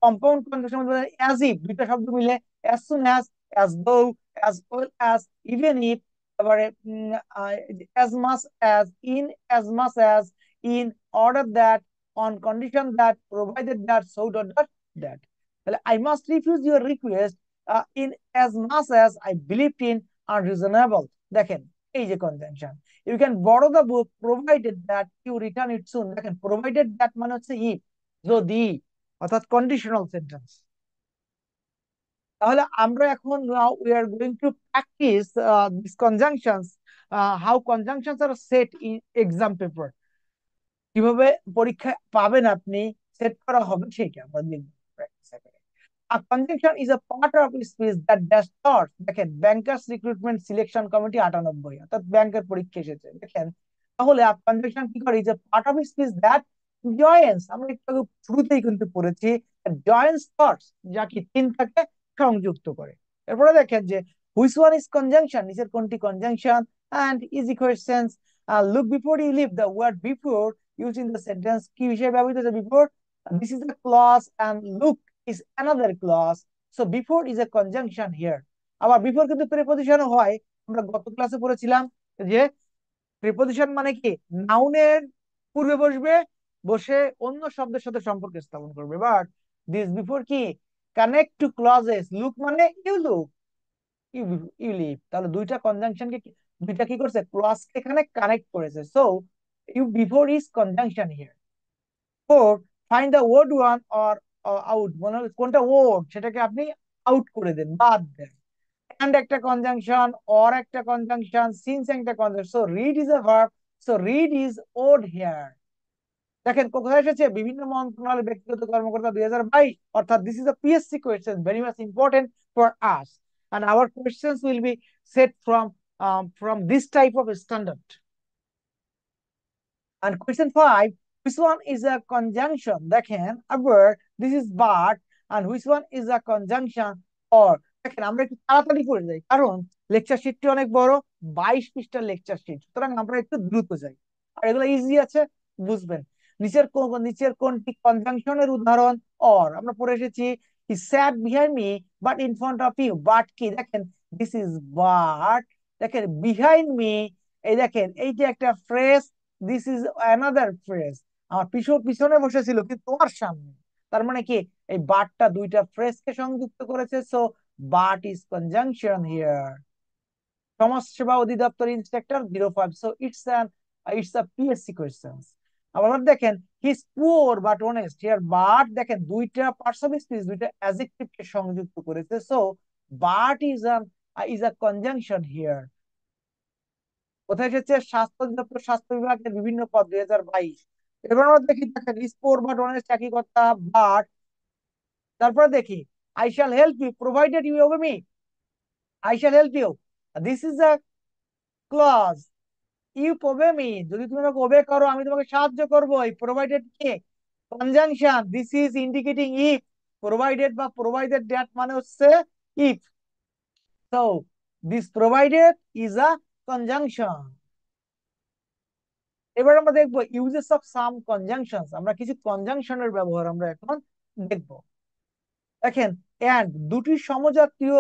Speaker 1: কম্পাউন্ড কনজাংশন মধ্যে অ্যাজ ইফ দুইটা শব্দ মিলে as soon as though, as well as, even if, তারপরে as much as, in as much as, in order that, on condition that, provided that, so dot dot that. তাহলে I must refuse your request in as much as I believed in unreasonable. দেখেন এই যে conjunction, you can borrow the book provided that you return it সুন। দেখেন provided that মানে হচ্ছে if, যদি, অর্থাৎ conditional sentence. তাহলে আমরা এখন now we are going to practice these conjunctions, how conjunctions are set in exam paper, কিভাবে পরীক্ষায় পাবেন আপনি, সেট করা হবে সেটা আমরা দেখব practice আকারে। A conjunction is a part of a speech that does not, দেখেন ব্যাংকার্স রিক্রুটমেন্ট সিলেকশন কমিটি 98, অর্থাৎ ব্যাংকের পরীক্ষা এসেছে দেখেন। তাহলে a conjunction কি করে, is a part of a speech that joins, আমরা একটু আগে শুরুতেই কিন্তু পড়েছি, joins thoughts, যা কি চিন্তাকে সংযুক্ত করে। এরপরে দেখেন যে which one is conjunction, নিচের কোনটি conjunction, and easy questions, look before you leave, the word before used in the sentence কি হিসেবে ব্যবহৃত হয়েছে before, this is a clause and look is another clause, so before is a conjunction here। আবার before কিন্তু preposition হয়, আমরা গত ক্লাসে পড়েছিলাম যে প্রিপজিশন মানে কি, নাউনের পূর্বে বসবে, বসে অন্য শব্দের সাথে সম্পর্ক স্থাপন করবে। বাট দিস বিফোর কি, কানেক্ট টু ক্লজেস, লুক মানে you look, you you live. তাহলে দুইটা কনজাংশনকে, দুইটা কি করছে, ক্লজকে এখানে কানেক্ট করেছে। So you before is conjunction here. Four, find the word one or out, মানে কোনটা ওয়ার্ড সেটাকে আপনি আউট করে দেন, বাদ দেন। and একটা কনজাংশন, or একটা কনজাংশন, since একটা কনজাংশন, so read is a verb, so read is odd here। দেখেন কোথায় এসেছে, বিভিন্ন মন্ত্রণালয় ব্যক্তিগত কর্মকর্তা 2022, অর্থাৎ this is a PSC question, very much important for us, and our questions will be set from this type of standard। And question 5, which one is a conjunction, দেখেন আবার this is but, and which one is a conjunction or, দেখেন আমরা একটু তাড়াতাড়ি করে যাই কারণ lecture শিটটি অনেক বড়, 22 পৃষ্ঠার লেকচার শিট, সুতরাং আমরা একটু দ্রুত যাই, আর এগুলো ইজি আছে, বুঝবেন। নিচের কোনটি কনজাংশনের উদাহরণ, অর আমরা পড়ে এসেছি he sat behind me but in front of you, but কি, দেখেন this is but, দেখেন behind me, এই দেখেন এই যে একটা phrase, this is another phrase, আমার পিছনে বসেছিল কিন্তু তোমার সামনে, তার মানে কি, এই বাটটা দুইটা ফ্রেজকে সংযুক্ত করেছে, so but is conjunction here. সমাজসেবা অধিদপ্তর inspector 05, so it's a PSC question. আবার দেখেন he is poor but honest here, but দেখেন দুইটা পার্টস অফ স্পিচ, দুইটা অ্যাডজেক্টিভকে সংযুক্ত করেছে, so but is a conjunction here. কোথায় এসেছে, স্বাস্থ্য অধিদপ্তর, স্বাস্থ্য বিভাগের বিভিন্ন পদ 2022। এবার আমরা দেখি, দেখেন স্পোর বাট অনেস্ট একই কথা, বাট তারপরে দেখি I shall help you provided you obey me, I shall help you, this is a clause, you obey me, যদি তুমি আমাকে ওবে করো আমি তোমাকে সাহায্য করবো, এই provided K, conjunction, this is indicating if, provided বা প্রোভাইডেড দ্যাট মানে হচ্ছে if, so this provided is a conjunction. এবার আমরা দেখবো ইউজেস অফ সাম কনজাংশনস, আমরা কিছু কনজাংশনের ব্যবহার আমরা এখন দেখবো। দেখেন এন্ড, দুটি সমজাতীয়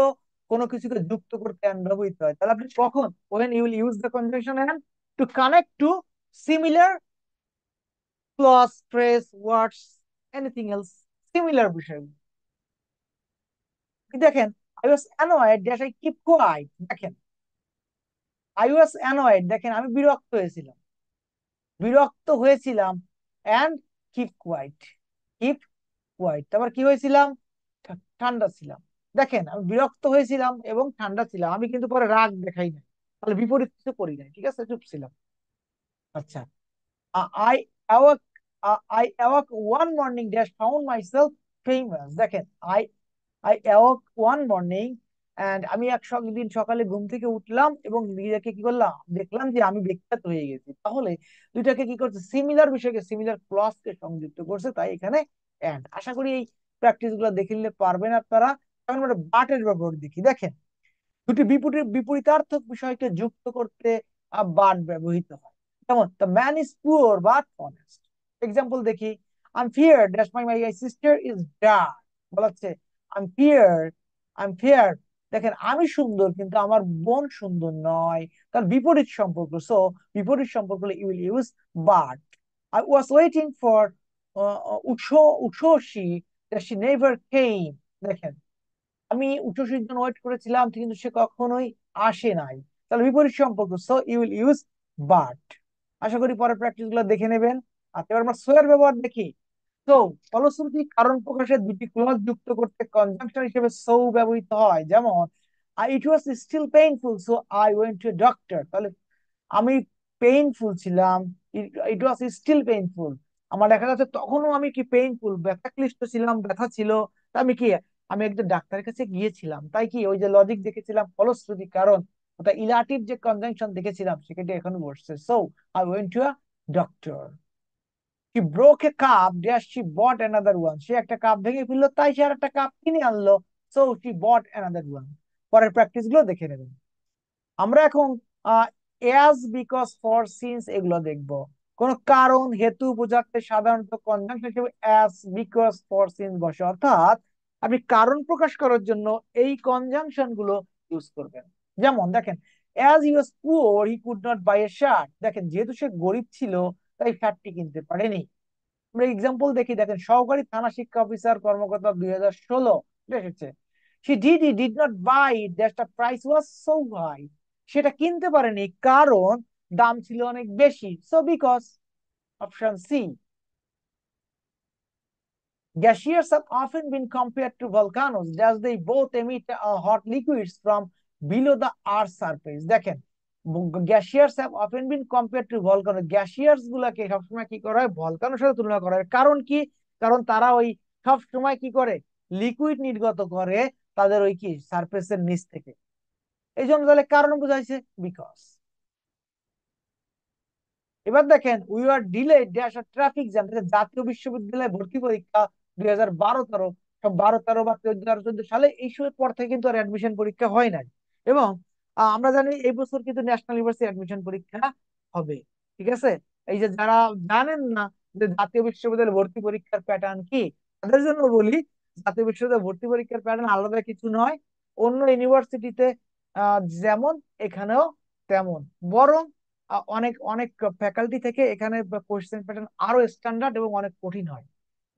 Speaker 1: কোনো কিছুকে যুক্ত করতে এন্ড ব্যবহৃত হয়, তাহলে আপনি কখন, when you will use the conjunction and to connect to similar clause, phrase, words, anything else, similar বিষয়। দেখেন I was annoyed that I keep quiet, দেখেন I was annoyed, দেখেন আমি বিরক্ত হয়েছিলাম and keep quiet, keep white, তারপর কি হয়েছিলাম, ঠান্ডা ছিলাম। দেখেন আমি বিরক্ত হয়েছিলাম এবং ঠান্ডা ছিলাম, আমি কিন্তু পরে রাগ দেখাই নাই, তাহলে বিপরীত কিছু করি নাই, ঠিক আছে, চুপ ছিলাম। আচ্ছা, I awoke I awoke one morning dash found myself famous, দেখেন I I awoke one morning and, আমি দিন সকালে ঘুম থেকে উঠলাম এবং নিজেকে কি করলাম, দেখলাম যে আমি বিখ্যাত হয়ে গেছি। তাহলে দুইটাকে কি করছে, সিমিলার বিষয়কে, সিমিলার ক্লজ কে সংযুক্ত করছে, তাই এখানে এন্ড। আশা করি এই প্র্যাকটিস গুলো দেখে নিলে পারবেন আপনারা। এখন আমরা বাটের ব্যবহার দেখি। দেখেন দুটি বিপরীতার্থক বিষয়কে যুক্ত করতে বাট ব্যবহৃত হয়, যেমন the man is poor but honest, example দেখি, I am fear that my my sister is dark. বলাচ্ছে I am fear, I am fear, দেখেন আমি সুন্দর কিন্তু আমার বোন সুন্দর নয়, তার বিপরীত সম্পর্ক। সো বিপরীত সম্পর্ক হলে you will use but. I was waiting for উঠোসি দ্যাট শি নেভার কেম। দেখেন আমি উচ্চশির জন্য ওয়েট করেছিলাম কিন্তু সে কখনোই আসে নাই, তাহলে বিপরীত সম্পর্ক, so you will use but. আশা করি পরের প্র্যাকটিস গুলো দেখে নেবেন। আচ্ছা এবার আমরা সো এর ব্যবহার দেখি। তো ফলশ্রুতি কারণ প্রকাশের দুটি ক্লজ যুক্ত করতে কনজাংশন হিসেবে সো ব্যবহৃত হয়, যেমন it was still painful so I went to doctor. তাহলে আমি পেইনফুল ছিলাম, ইট ওয়াজ স্টিল পেইনফুল, আমার দেখা যাচ্ছে তখনও আমি কি পেইনফুল, ব্যথাক্লিষ্ট ছিলাম, ব্যথা ছিল, তা আমি কি, আমি একজন ডাক্তারের কাছে গিয়েছিলাম। তাই কি ওই যে লজিক দেখেছিলাম ফলশ্রুতি কারণ, ওটা ইলাটিভ যে কনজাংশন দেখেছিলাম সেখানে এখন বসছে, so I went to a doctor. she broke a cup there she bought another one, সে একটা কাপ ভেঙে ফেললো তাই সে আর একটা কাপ কিনে আনলো, so she bought another one। পরের প্র্যাকটিস গুলো দেখে নেবেন। আমরা এখন as because for since এগুলো দেখব। কোন কারণ হেতু বোঝাতে সাধারণত কনজাংশন হিসেবে as because for since বসে, অর্থাৎ আপনি কারণ প্রকাশ করার জন্য এই কনজাংশন গুলো ইউজ করবেন। যেমন দেখেন as he was poor he could not buy a shirt, দেখেন যেহেতু সে গরিব ছিল তাই শার্টটি কিনতে পারেনি। আমরা এক্সাম্পল দেখি, দেখেন সহকারী থানা শিক্ষা অফিসার কর্মকর্তা 2016 এসেছে। he did not buy it that the price was so high, সেটা কিনতে পারেনি কারণ দাম ছিল অনেক বেশি, so because, option C. Glaciers have often been compared to volcanoes as they both emit hot liquids from below the earth's surface। দেখেন glaciers have often been compare to volcano, glaciers গুলাকে সবসময় কি করা হয়, ভলকানোর সাথে তুলনা করা হয়। কারণ কি, কারণ তারা ওই সব সময় কি করে, লিকুইড নির্গত করে তাদের ওই কি সারফেসের নিচ থেকে, এই জন্য তাহলে কারণ বুঝাইছে বিকজ। এবার দেখেন we are delayed dash traffic jam, জাতীয় বিশ্ববিদ্যালয় ভর্তি পরীক্ষা 2012-13, সব 12-13 বা 13-14 সালে এই সময় পর থেকে কিন্তু আর অ্যাডমিশন পরীক্ষা হয় নাই। এবং আমরা জানি এই বছর কিন্তু ন্যাশনাল ইউনিভার্সিটি অ্যাডমিশন পরীক্ষা হবে। ঠিক আছে, এই যে যারা জানেন না যে জাতীয় বিশ্ববিদ্যালয় ভর্তি পরীক্ষার প্যাটার্ন কি, তাদের জন্য বলি জাতীয় বিশ্ববিদ্যালয় ভর্তি পরীক্ষার প্যাটার্ন আলাদা কিছু নয়, অন্য ইউনিভার্সিটিতে যেমন এখানেও তেমন, বরং অনেক অনেক ফ্যাকাল্টি থেকে এখানে কোশ্চেন প্যাটার্ন আরো স্ট্যান্ডার্ড এবং অনেক কঠিন হয়।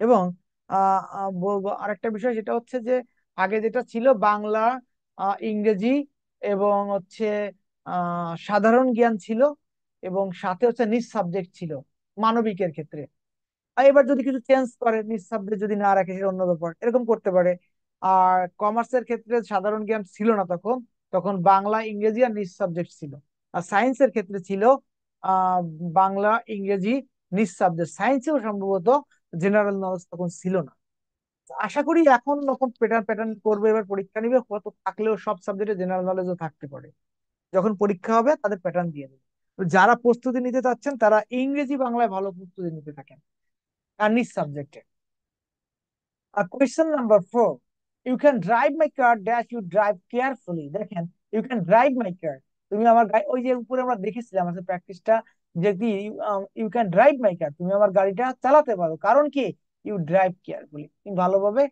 Speaker 1: এবং আরেকটা বিষয় যেটা হচ্ছে যে আগে যেটা ছিল বাংলা, ইংরেজি এবং হচ্ছে সাধারণ জ্ঞান ছিল, এবং সাথে হচ্ছে নিজ সাবজেক্ট ছিল মানবিকের ক্ষেত্রে। আর এবার যদি কিছু চেঞ্জ করে, নিজ সাবজেক্ট যদি না রাখে সেটা অন্য ব্যাপার, এরকম করতে পারে। আর কমার্সের ক্ষেত্রে সাধারণ জ্ঞান ছিল না তখন, তখন বাংলা ইংরেজি আর নিজ সাবজেক্ট ছিল। আর সায়েন্সের ক্ষেত্রে ছিল আহ বাংলা ইংরেজি নিজ সাবজেক্ট, সায়েন্সেও সম্ভবত জেনারেল নলেজ তখন ছিল না। আশা করি এখন যখন প্যাটার্ন প্যাটার্ন করবে, এবার পরীক্ষা নিবে, কত থাকলেও সব সাবজেক্টে জেনারেল নলেজও থাকতে পারে, যখন পরীক্ষা হবে তাদের প্যাটার্ন দিয়ে দেবে। তো যারা প্রস্তুতি নিতে চাচ্ছেন তারা ইংরেজি বাংলায় ভালো প্রস্তুতি নিতে থাকেন আর নিজ সাবজেক্টে। Question number 4, you can drive my car dash you drive carefully. দেখেন you can drive my car, তুমি আমার গাড়ি, ওই যে উপরে আমরা দেখেছিলাম আমাদের প্র্যাকটিসটা, যে কি you can drive my car, তুমি আমার গাড়িটা চালাতে পারো, কারণ কি ইউ ড্রাইভ কেয়ারফুলি, তুমি ভালোভাবে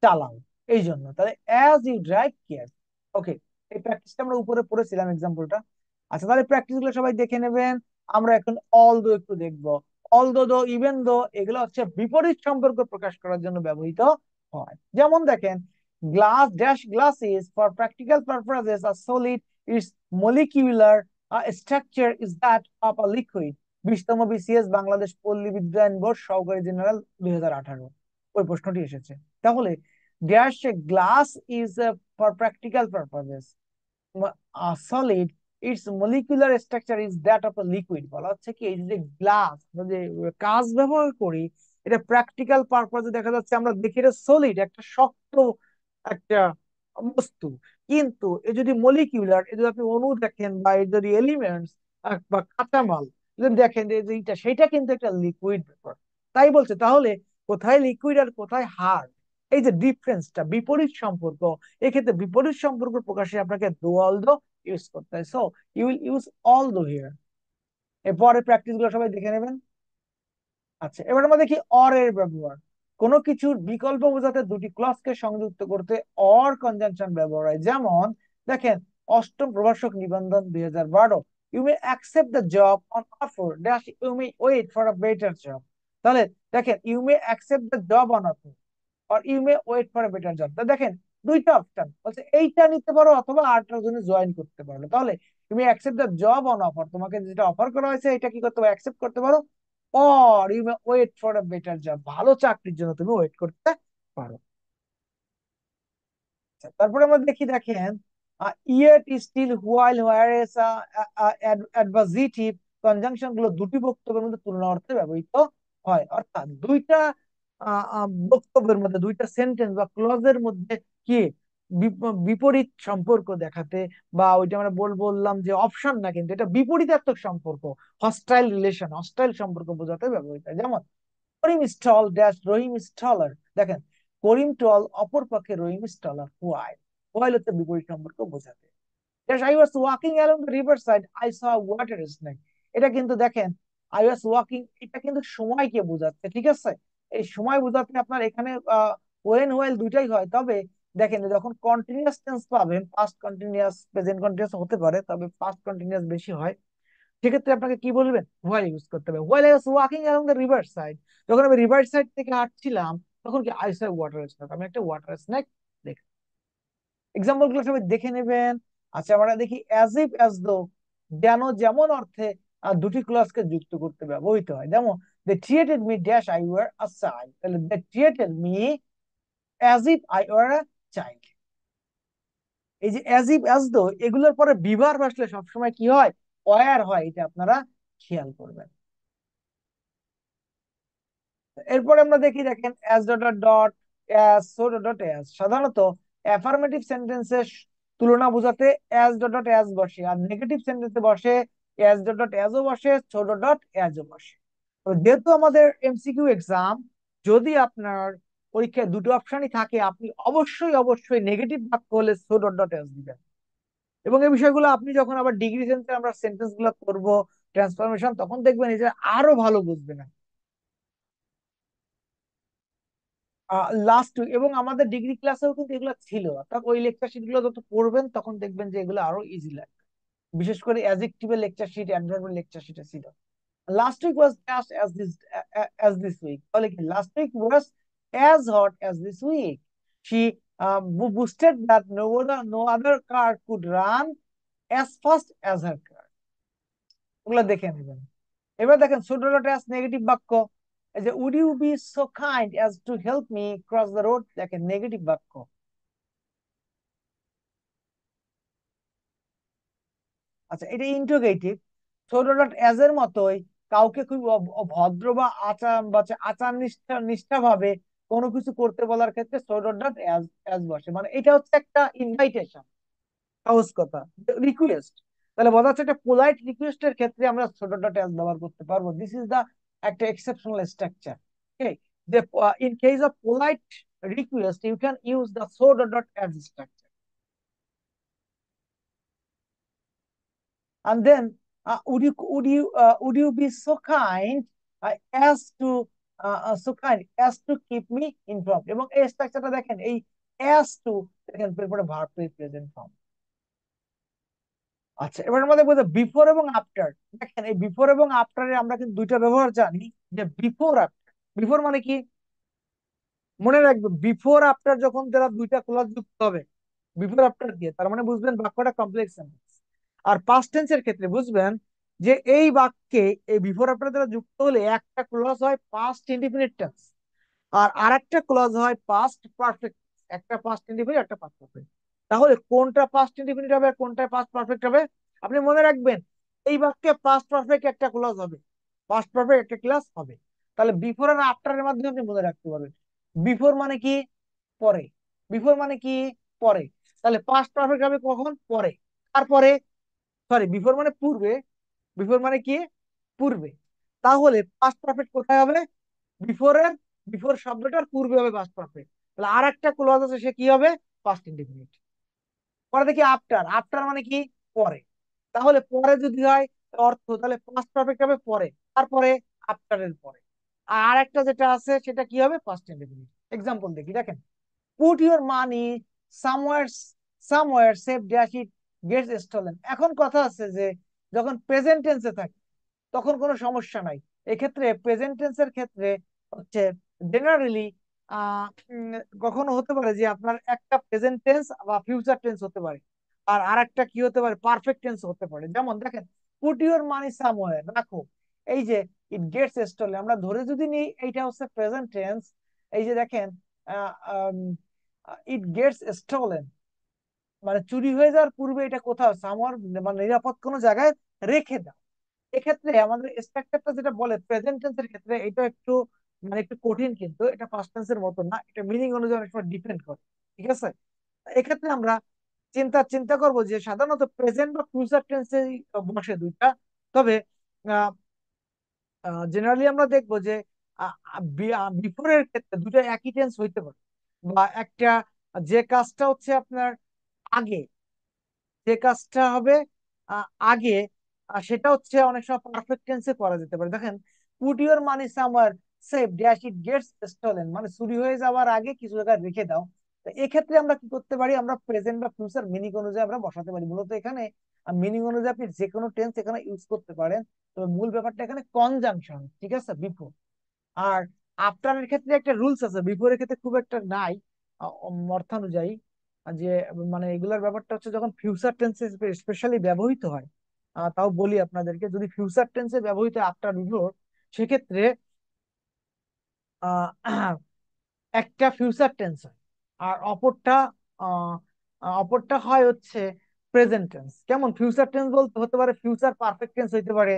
Speaker 1: চালাও, এই জন্য তাহলে অ্যাজ ইউ ড্রাইভ কেয়ার। ওকে, এই প্র্যাকটিসটা আমরা উপরে পড়েছিলাম এক্সাম্পলটা। আচ্ছা তাহলে প্র্যাকটিস গুলো সবাই দেখে নেবেন। আমরা এখন অল দো একটু দেখবো। অল দো, দো, ইভেন দো, এগুলো হচ্ছে বিপরীত সম্পর্ক প্রকাশ করার জন্য ব্যবহৃত হয়। যেমন দেখেন glass dash glass is for practical purposes a solid, its molecular structure is that of a liquid. 20তম বিসিএস বাংলাদেশ পল্লী বিদ্যায়ন বোর্ড সহকারী জেনারেল 2018, ওই প্রশ্নটি এসেছে। তাহলে dash glass is for practical purposes a solid, its molecular structure is that of a liquid। বলা হচ্ছে কি এই যে গ্লাস যে কাঁচ ব্যবহার করি, এটা প্র্যাকটিক্যাল পারপাসে দেখা যাচ্ছে আমরা দেখি এটা সলিড, একটা শক্ত একটা বস্তু, কিন্তু এ যদি মলিকিউলার, এ যদি আপনি অণু দেখেন বা এর যদি এলিমেন্টস বা কাঁচামাল যদি দেখেন যে এইটা সেটা কিন্তু একটা লিকুইড ব্যাপার। তাই বলছে তাহলে কোথায় লিকুইড আর কোথায় হার্ড, এই যে ডিফারেন্সটা, বিপরীত সম্পর্ক, এক্ষেত্রে বিপরীত সম্পর্ক প্রকাশে আপনাকে দো অল দো ইউজ করতে হয়, so you will use although here. এরপরে প্র্যাকটিস গুলো সবাই দেখে নেবেন। আচ্ছা, এবার আমরা দেখি অর এর ব্যবহার। কোনো কিছুর বিকল্প বোঝাতে দুটি ক্লজকে সংযুক্ত করতে অর কনজাংশন ব্যবহার হয়। যেমন দেখেন, অষ্টম প্রভাষক নিবন্ধন 2012, you may accept the job on offer dash you may wait for a better job. তাহলে দেখেন, you may accept the job on offer আর you may wait for a better job. দেখেন, দুইটা অপশন বলছে, এইটা নিতে পারো অথবা আরটার জন্য জয়েন করতে পারো। তাহলে তুমি accept the job on offer, তোমাকে যেটা অফার করা হয়েছে এটা কি করতে পারো, অ্যাকসেপ্ট করতে পারো। Or you may wait for a better job, ভালো চাকরির জন্য তুমি ওয়েট করতে পারো। আচ্ছা, তারপরে আমরা দেখি, দেখেন, ইয়েট স্টিল হোয়াইল হোয়ার অ্যাডভার্সিটিভ কনজাংশন গুলো দুটি বক্তব্যের মধ্যে তুলনা অর্থে ব্যবহৃত হয়। অর্থাৎ দুইটা বক্তব্যের মধ্যে, দুইটা সেন্টেন্স বা ক্লজের মধ্যে কি বিপরীত সম্পর্ক দেখাতে, বা ওইটা আমরা বললাম যে অপশন না, কিন্তু এটা বিপরীতার্থক সম্পর্ক, হস্টাইল রিলেশন, হস্টাইল সম্পর্ক বোঝাতে ব্যবহৃত হয়। যেমন করিম স্টল ড্যাশ রহিম স্টলার। দেখেন, করিম টল অপর পক্ষে রহিম স্টলার হোয়াইল, হোয়াইল হচ্ছে বিপরীত সম্পর্ক বোঝাতে। Dash I was walking along the river side I saw water snake. এটা কিন্তু দেখেন, আই ওয়াজ ওয়াকিং, এটা কিন্তু সময়কে বোঝাচ্ছে, ঠিক আছে। এই সময় বোঝাতে আপনার এখানে ওয়েন হোয়াইল দুইটাই হয়। তবে দেখেন, যখন কন্টিনিউয়াস টেন্স পাবেন, পাস্ট কন্টিনিউয়াস, প্রেজেন্ট কন্টিনিউয়াস হতে পারে, তবে পাস্ট কন্টিনিউয়াস বেশি হয়। সেক্ষেত্রে আপনাকে কি বলবেন, হোয়াইল ইউজ করতে হবে। While I was walking along the river side, যখন আমি রিভার সাইড থেকে হাঁটছিলাম, তখন কি আই স ওয়াটার স্নেক, আমি একটা ওয়াটার স্নেক দেখি। এক্সাম্পল গুলো সবাই দেখে নেবেন। আচ্ছা, আমরা দেখি অ্যাজ ইফ অ্যাজ দো, যেন যেমন অর্থে দুটি ক্লজকে যুক্ত করতে ব্যবহৃত হয়। যেমন they treated me dash I were a child, তাহলে they treated me as if I were a child. এই যে অ্যাজ ইফ অ্যাজ দো, এগুলোর পরে বিভার বসলে সবসময় কি হয়, ওয়ার হয়, এটা আপনারা খেয়াল করবেন। এরপরে আমরা দেখি, দেখেন, as dot dot as, so dot dot as. সাধারণত অ্যাফার্মেটিভ সেন্টেন্সের তুলনা বোঝাতে অ্যাজ ডট ডট অ্যাজ বসে, আর নেগেটিভ সেন্টেন্সে বসে অ্যাজ ডট ডট অ্যাজও বসে, সো ডট ডট অ্যাজও বসে। তো যেহেতু আমাদের এমসিকিউ এক্সাম, যদি আপনার পরীক্ষায় দুটো অপশনই থাকে, আপনি অবশ্যই অবশ্যই নেগেটিভ বাক্য হলে সো ডট ডট অ্যাজ দিবেন। এবং এই বিষয়গুলো আপনি যখন আবার ডিগ্রি সেন্সে আমরা সেন্টেন্স গুলো করবো, ট্রান্সফরমেশন, তখন দেখবেন এই যে আরো ভালো বুঝবেন। লাস্ট উইক এবং আমাদের ডিগ্রি ক্লাসেও কিন্তু এগুলো ছিল, অর্থাৎ ওই লেকচার শিট গুলো যত পড়বেন তখন দেখবেন যে এগুলো আরো ইজি লাগে। বিশেষ করে অ্যাডজেক্টিভের লেকচার শিট, অ্যাডভার্বের লেকচার শিটে ছিল। Last week was just as this week, বলে কি last week was as hot as this week. She boasted that no other car could run as fast as her car. ওগুলো দেখে নেবেন। এবার দেখেন, ছোট অ্যাজ নেগেটিভ বাক্য। এই যে would you be so kind as to help me cross the road, দেখেন নেগেটিভ বাক্য। আচ্ছা, এটা ইন্টারোগেটিভ। ছোট ডট এজ এর মতোই কাউকে খুব ভদ্র বা আচার নিষ্ঠা ভাবে কোনো কিছু করতে বলার ক্ষেত্রে ছোট ডট এজ এজ বসে, মানে এটা হচ্ছে একটা ইনভাইটেশন, সহজ কথা, রিকোয়েস্ট। তাহলে বোঝা যাচ্ছে একটা পোলাইট রিকোয়েস্টের ক্ষেত্রে আমরা ছোট ডট এজ ব্যবহার করতে পারবো। দিস ইজ দা একটা এক্সেপশনাল স্ট্রাকচার। ওকে, যে in case of polite request you can use the ছোট dot as structure. And then would you be so kind as to keep me informed, এবং এই স্ট্রাকচারটা দেখেন, এই as to, দেখেন এরপরে ভার্ব টু প্রেজেন্ট ফর্ম। আচ্ছা, এবার আমাদের বলতে বিফোর এবং আফটার। দেখেন, এই বিফোর এবং আফটারে আমরা কিন্তু দুইটা ব্যবহার জানি। যে বিফোর আফটার, বিফোর মানে কি, মনে রাখবেন, বিফোর আফটার যখন তারা দুইটা ক্লজ যুক্ত হবে বিফোর আফটার দিয়ে, তার মানে বুঝবেন বাক্যটা কমপ্লেক্স সেন্টেন্স। আর পাস্ট টেন্সের ক্ষেত্রে বুঝবেন যে এই বাক্যে এই বিফোর আফটার দ্বারা যুক্ত হলে একটা ক্লজ হয় পাস্ট ইনডিফিনিট টেন্স, আর আরেকটা ক্লজ হয় পাস্ট পারফেক্ট। একটা পাস্ট ইনডিফিনিট, একটা পাস্ট পারফেক্ট। তাহলে কোনটা পাস্ট ইনডিফিনিট হবে, কোনটা পাস্ট পারফেক্ট হবে, আপনি মনে রাখবেন। এই বাক্যে পাস্ট পারফেক্ট একটা ক্লজ হবে, পাস্ট পারফেক্ট একটা ক্লাস হবে। তাহলে বিফোর আর আফটারের মাধ্যমে আপনি মনে রাখতে পারবেন। বিফোর মানে কি, পরে। বিফোর মানে কি, পরে। তাহলে পাস্ট পারফেক্ট হবে কখন, পরে। তারপরে, সরি, বিফোর মানে পূর্বে। বিফোর মানে কি, পূর্বে। তাহলে পাস্ট পারফেক্ট কোথায় হবে, বিফোরের, বিফোর শব্দটার পূর্বে হবে পাস্ট পারফেক্ট। তাহলে আর একটা ক্লজ আছে, সে কি হবে, পাস্ট ইনডিফিনিট। পরে দেখি আফটার, আফটার মানে কি, পরে। তাহলে পরে যদি হয় অর্থ, তাহলে পাস্ট পারফেক্ট হবে পরে, তারপরে, আফটারের পরে। আর একটা যেটা আছে সেটা কি হবে, পাস্ট ইনডেফিনিট। এক্সাম্পল দেখি, দেখেন, put your money somewhere, somewhere save dash it gets stolen. এখন কথা আছে যে যখন প্রেজেন্ট টেন্সে থাকে তখন কোনো সমস্যা নাই। এক্ষেত্রে প্রেজেন্ট টেন্সের ক্ষেত্রে হচ্ছে জেনারেলি আহ উম, কখনো হতে পারে যে আপনার একটা প্রেজেন্ট টেন্স বা ফিউচার টেন্স হতে পারে, আর আরেকটা কি হতে পারে, পারফেক্ট টেন্স হতে পারে। যেমন দেখেন, পুট ইউর মানি সামওয়্যার, রাখো, এই যে ইট গেটস স্টোলেন, আমরা ধরে যদি নিই এইটা হচ্ছে প্রেজেন্ট টেন্স। এই যে দেখেন, ইট গেটস স্টোলেন মানে চুরি হয়ে যাওয়ার পূর্বে এটা কোথাও সামওয়ার মানে নিরাপদ কোনো জায়গায় রেখে দাও। এক্ষেত্রে আমাদের স্ট্রাকচারটা যেটা বলে প্রেজেন্ট টেন্সের ক্ষেত্রে, এটা একটু মানে একটু কঠিন, কিন্তু এটা পাস্ট টেন্সের মতো না, এটা মিনিং অনুযায়ী অনেক সময় ডিপেন্ড করে। ঠিক আছে, এক্ষেত্রে আমরা চিন্তা চিন্তা করব যে সাধারণত প্রেজেন্ট বা ফিউচার টেন্সে বসে দুইটা। তবে জেনারেলি আমরা দেখবো যে বিফোরের ক্ষেত্রে দুটো একই টেন্স হইতে পারে, বা একটা যে কাজটা হচ্ছে আপনার আগে, যে কাজটা হবে আগে, সেটা হচ্ছে অনেক সময় পারফেক্ট টেন্সে করা যেতে পারে। দেখেন, put your money somewhere save dash it gets stolen, মানে চুরি হয়ে যাওয়ার আগে কিছু জায়গায় রেখে দাও। তো এক্ষেত্রে আমরা কি করতে পারি, আমরা প্রেজেন্ট বা ফিউচার মিনিং অনুযায়ী আমরা বসাতে পারি। মূলত এখানে মিনিং অনুযায়ী আপনি যে কোনো টেন্স এখানে ইউজ করতে পারেন, তবে মূল ব্যাপারটা এখানে কনজাংশন। ঠিক আছে, বিফোর আর আফটারের ক্ষেত্রে একটা রুলস আছে, বিফোরের ক্ষেত্রে খুব একটা নাই অর্থানুযায়ী। যে মানে এগুলার ব্যাপারটা হচ্ছে যখন ফিউচার টেন্সে স্পেশালি ব্যবহৃত হয়, তাও বলি আপনাদেরকে, যদি ফিউচার টেন্সে ব্যবহৃত আফটার বিফোর, সেক্ষেত্রে আহ একটা ফিউচার টেন্স হয়, আর আহ, অপরটা হয় হচ্ছে প্রেজেন্ট টেন্স। কেমন, ফিউচার টেন্স বলতে হতে পারে ফিউচার পারফেক্ট টেন্স হইতে পারে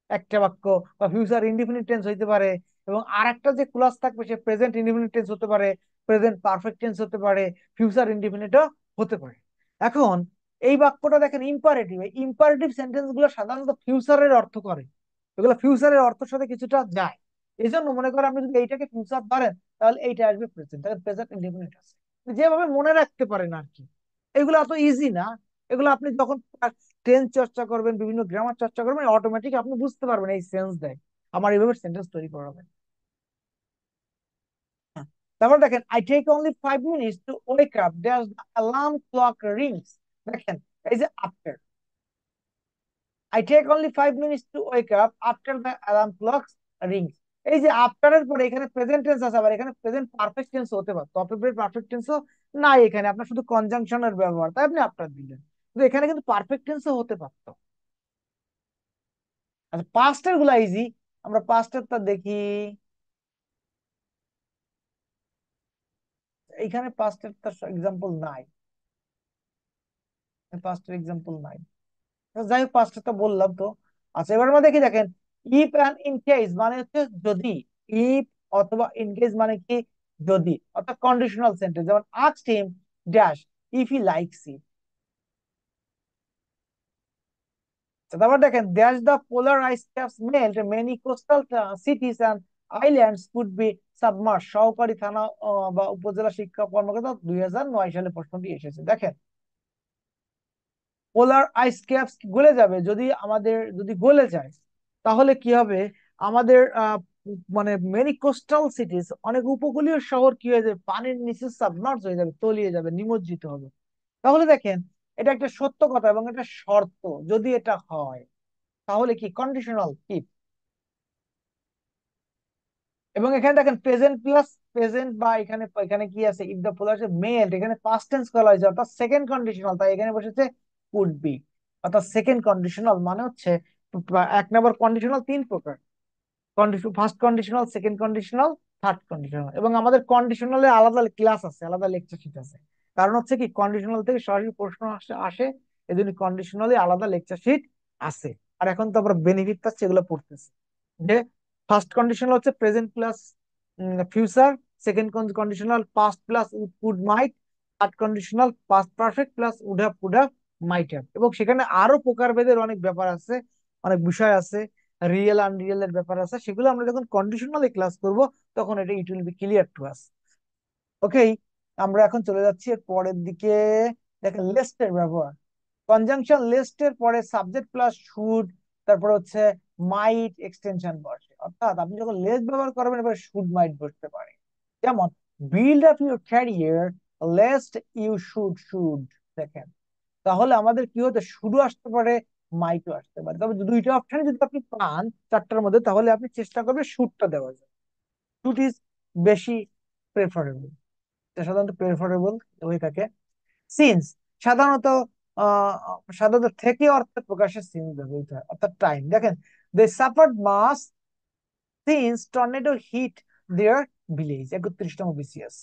Speaker 1: একটা বাক্য, বা ফিউচার ইনডিফিনিট টেন্স হইতে পারে, এবং আর একটা যে ক্লজ থাকবে সে প্রেজেন্ট ইনডিফিনিট টেন্স হতে পারে, প্রেজেন্ট পারফেক্ট টেন্স হতে পারে, ফিউচার ইনডিফিনিটও হতে পারে। এখন এই বাক্যটা দেখেন ইম্পারেটিভ, এই ইম্পারেটিভ সেন্টেন্স গুলো সাধারণত ফিউচারের অর্থ করে, এগুলো ফিউচারের অর্থের সাথে কিছুটা যায়। এই জন্য মনে করেন আপনি যদি এইটাকে ফিউচার ধরেন, তাহলে এইটা আসবে প্রেজেন্ট, তাহলে প্রেজেন্ট ইনডিফিনিট আছে। যেভাবে মনে রাখতে পারেন আর কি, এগুলো এত ইজি না। এগুলো আপনি যখন টেন্স চর্চা করবেন, বিভিন্ন গ্রামার চর্চা করবেন, অটোমেটিক আপনি বুঝতে পারবেন এই সেন্স দেয়, আমার এইভাবে সেন্টেন্স তৈরি করাবেন। তারপর দেখেন, I take only 5 minutes to wake up the alarm clock rings. দেখেন, এই যে after, I take only 5 minutes to wake up after the alarm clock rings. এই যে আফটারের পরে এখানে প্রেজেন্ট টেন্স আছে, আবার এখানে প্রেজেন্ট পারফেক্ট টেন্স হতে পারে, তবে পারফেক্ট টেন্সও নাই এখানে, আপনার শুধু কনজাংশনের ব্যবহার, তাই আপনি আফটার দিলেন, কিন্তু এখানে কিন্তু পারফেক্ট টেন্সও হতে পারতো। আচ্ছা, পাস্টের গুলা ইজি, আমরা পাস্টেরটা দেখি। এইখানে পাস্টের তার এক্সাম্পল নাই, পাস্টের এক্সাম্পল নাই। তো যাই হোক, পাস্টেরটা বললাম তো। আচ্ছা, এবার আমরা দেখি, দেখেন, ইফ অ্যান্ড ইন কেস মানে হচ্ছে যদি, ইফ অথবা ইন কেস মানে কি, যদি, অর্থাৎ কন্ডিশনাল সেন্টেন্স, যেমন asked him dash if he likes it. তারপর দেখেন, dash the polar ice caps melt many coastal cities and islands could be submerge. সহকারী থানা বা উপজেলা শিক্ষা কর্মকর্তা 2009 সালে প্রশ্নটি এসেছে। দেখেন, পোলার আইস ক্যাপস গলে যাবে, যদি আমাদের যদি গলে যায় তাহলে কি হবে, আমাদের মানে মেনি কোস্টাল সিটিজ, অনেক উপকূলীয় শহর কি হয়ে যাবে, পানির নিচে সাবমার্জ হয়ে যাবে, তলিয়ে যাবে, নিমজ্জিত হবে। তাহলে দেখেন, এটা একটা সত্য কথা এবং এটা শর্ত, যদি এটা হয় তাহলে কি কন্ডিশনাল কি। এবং এখানে দেখেন প্রেজেন্ট প্লাস প্রেজেন্ট, বা এখানে এখানে কি আছে, ইফ দা পোলার মেল্ট, এখানে পাস্ট টেন্স করা হয়েছে, অর্থাৎ সেকেন্ড কন্ডিশনাল, তাই এখানে বসেছে কুড বি। অর্থাৎ সেকেন্ড কন্ডিশনাল মানে হচ্ছে, এক নম্বর কন্ডিশনাল তিন প্রকার, condition, first conditional, second conditional, third conditional. এবং আমাদের কন্ডিশনালে আলাদা ক্লাস আছে, আলাদা লেকচার শিট আছে। কারণ হচ্ছে কি, কন্ডিশনাল থেকে সরাসরি প্রশ্ন আসে, এই জন্য কন্ডিশনালে আলাদা লেকচার শিট আছে। আর এখন তো আমরা বেনিফিট পাচ্ছি, এগুলো পড়তেছি। যে ফার্স্ট কন্ডিশনাল হচ্ছে present plus future, second conditional past plus would might, third conditional past perfect plus would have could have might have. এবং সেখানে আরো প্রকারভেদের অনেক ব্যাপার আছে, অনেক বিষয় আছে, রিয়েল আনরিয়েল এর ব্যাপার আছে, সেগুলো আমরা যখন কন্ডিশনালি ক্লাস করব তখন এটা it will be clear to us. Okay, আমরা এখন চলে যাচ্ছি এর পরের দিকে। দেখেন, লেস্টের ব্যবহার, কনজাংশন লিস্টের পরে সাবজেক্ট প্লাস শুড তারপর হচ্ছে মাইট এক্সটেনশন বসে, অর্থাৎ আপনি যখন লেস ব্যবহার করবেন এবার শুড মাইট বসতে পারে। যেমন build up your career lest you should. দেখেন, তাহলে আমাদের কি হতে, শুধু আসতে পারে, মাইটও আসতে পারে, তবে দুইটা অপশন যদি আপনি পান চারটার মধ্যে, তাহলে আপনি চেষ্টা করবেন শুটটা দেওয়ার জন্য। শুট ইজ বেশি প্রেফারেবল, সাধারণত প্রেফারেবল হয়ে থাকে। সিন্স সাধারণত সাধারণত থেকে অর্থে প্রকাশে সিন্স ব্যবহৃত হয়, অর্থাৎ টাইম। দেখেন, they suffered much since tornado hit their village, 31তম বিসিএস।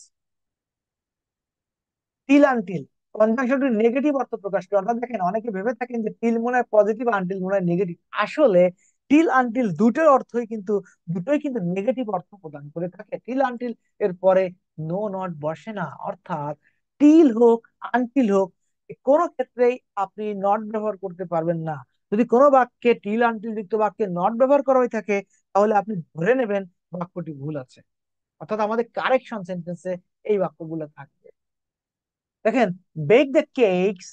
Speaker 1: টিল আনটিল কনজাংশনটি নেগেটিভ অর্থ প্রকাশ করে, অর্থাৎ দেখেন অনেকে ভেবে থাকেন যে টিল মনে হয় পজিটিভ, আনটিল মনে হয় নেগেটিভ। আসলে টিল আনটিল দুটোর অর্থই কিন্তু, দুটোই কিন্তু নেগেটিভ অর্থ প্রদান করে থাকে। টিল আনটিল এর পরে নো নট বসে না, অর্থাৎ টিল হোক আনটিল হোক কোনো ক্ষেত্রেই আপনি নট ব্যবহার করতে পারবেন না। যদি কোনো বাক্যে টিল আনটিল যুক্ত বাক্যে নট ব্যবহার করা হয়ে থাকে, তাহলে আপনি ধরে নেবেন বাক্যটি ভুল আছে, অর্থাৎ আমাদের কারেকশন সেন্টেন্সে এই বাক্যগুলো থাকবে। দেখেন, bake the cakes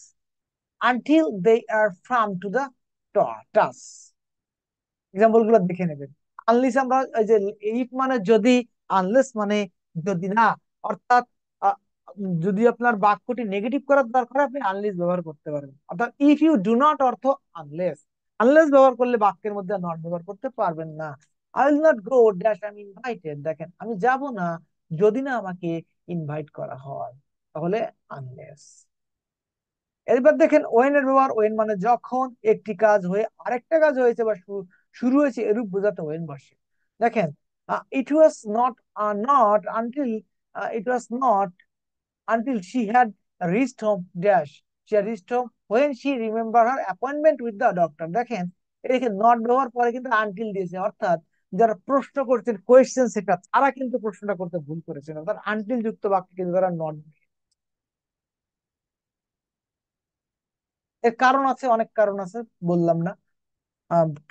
Speaker 1: until they are firm to the touch. Example গুলো দেখে নেবেন। আনলিস আমরা এই যে ইফ মানে যদি, আনলেস মানে যদি না, অর্থাৎ আহ, যদি আপনার বাক্যটি নেগেটিভ করার দরকার হয়, আপনি আনলিস ব্যবহার করতে পারেন। অর্থাৎ ইফ ইউ ডু নট অর্থ আনলেস, আনলেস ব্যবহার করলে বাক্যের মধ্যে নট ব্যবহার করতে পারবেন না। I will not go dash I am invited, দেখেন আমি যাব না যদি না আমাকে ইনভাইট করা হয়, তাহলে আনলেস। এবার দেখেন ওয়েন এর ব্যবহার, ওয়েন মানে যখন একটি কাজ হয়ে আরেকটা কাজ হয়েছে বা শুরু হয়েছে এরূপ বোঝাতে ওয়েন বসে। দেখেন, it was not not until it was not until she had reached home dash, she had reached home when she remember her appointment with the doctor. দেখেন, এটাকে নট ব্যবহার পরে কিন্তু আনটিল দিয়েছে, অর্থাৎ যারা প্রশ্ন করছেন কোয়েশ্চেন সেটা তারা কিন্তু প্রশ্নটা করতে ভুল করেছেন, অর্থাৎ আনটিল যুক্ত বাক্য কিন্তু তারা নট। এর কারণ আছে, অনেক কারণ আছে, বললাম না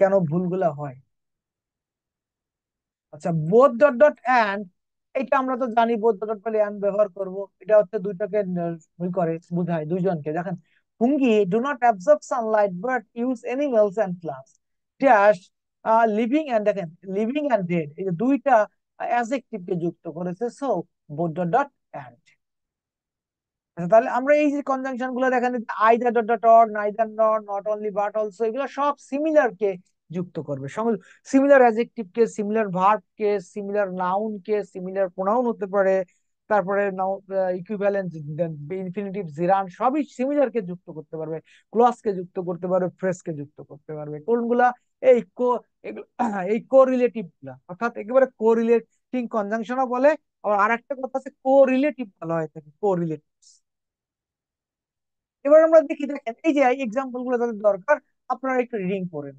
Speaker 1: কেন ভুলগুলা হয়। আচ্ছা, বোথ ডট ডট অ্যান্ড, এটা আমরা তো জানি বোথ ডট ডট পেলে অ্যান্ড ব্যবহার করব। এটা হচ্ছে দুইটাকে ই করে বোঝায়, দুইজনকে। দেখেন, হুঙ্গি do not absorb sunlight but use animals and plants dash living and, দেখেন লিভিং অ্যান্ড ডেড, এই যে দুইটা অ্যাডজেক্টিভ কে যুক্ত করেছে, so both dot dot and. আচ্ছা, তাহলে আমরা এই যে কনজাংশন গুলো দেখেন, either dot dot or, neither nor, not only but also, এগুলো সব সিমিলার কে যুক্ত করবে, সিমিলার অ্যাডজেক্টিভ কে, সিমিলার ভার্ব কে, সিমিলার নাউন কে, সিমিলার প্রোনাউন হতে পারে, তারপরে ইকুইভ্যালেন্ট ইনফিনিটিভ জিরান সবই সিমিলার কে যুক্ত করতে পারবে, ক্লজ কে যুক্ত করতে পারবে, ফ্রেজ কে যুক্ত করতে পারবে। কোনগুলা? এই এই কোরিলেটিভ গুলা, অর্থাৎ একেবারে কোরিলেটিং কনজাংশনও বলে। আবার আরেকটা কথা আছে কোরিলেটিভ বলা হয় থাকে, কোরিলেটিভ। এবার আমরা দেখি, দেখেন এই যে এক্সাম্পল গুলো তাদের দরকার, আপনারা একটু রিডিং করেন।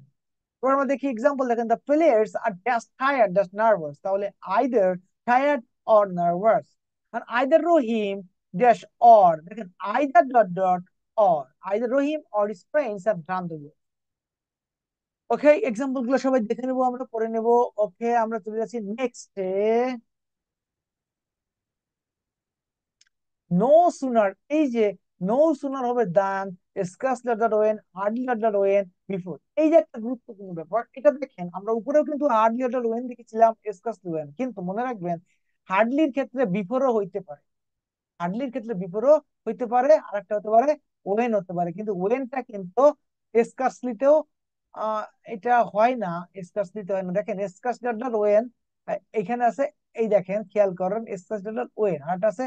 Speaker 1: এবার আমরা দেখি এক্সাম্পল, দেখেন the players are just tired, just nervous, তাহলে আইদার টায়ার্ড অর নার্ভাস। আর আইদার রহিম ড্যাশ অর, দেখেন either dot dot or, either Rahim or his friends have done the work. Okay, example গুলো সবাই দেখে নেবো, আমরা পড়ে নেবো। ওকে, আমরা চলে যাচ্ছি নেক্সট। নো সুনার, এই যে নো সুনার হবে than scarcely later when, hardly later when, before, এই যে একটা গুরুত্বপূর্ণ ব্যাপার। এটা দেখেন আমরা উপরেও কিন্তু হার্ডলি লেটার ওয়েন দেখেছিলাম, স্কাস ওয়েন, কিন্তু মনে রাখবেন হার্ডলির ক্ষেত্রে বিফোরও হইতে পারে, হার্ডলির ক্ষেত্রে বিফোরও হইতে পারে, আরেকটা হতে পারে ওয়েন হতে পারে, কিন্তু ওয়েনটা কিন্তু স্কার্সলিতেও আহ এটা হয় না, স্কার্সলিতে হয় না। দেখেন স্কার্স লেটার ওয়েন এখানে আছে, এই দেখেন খেয়াল করেন স্কার্স লেটার ওয়েন, আর একটা আছে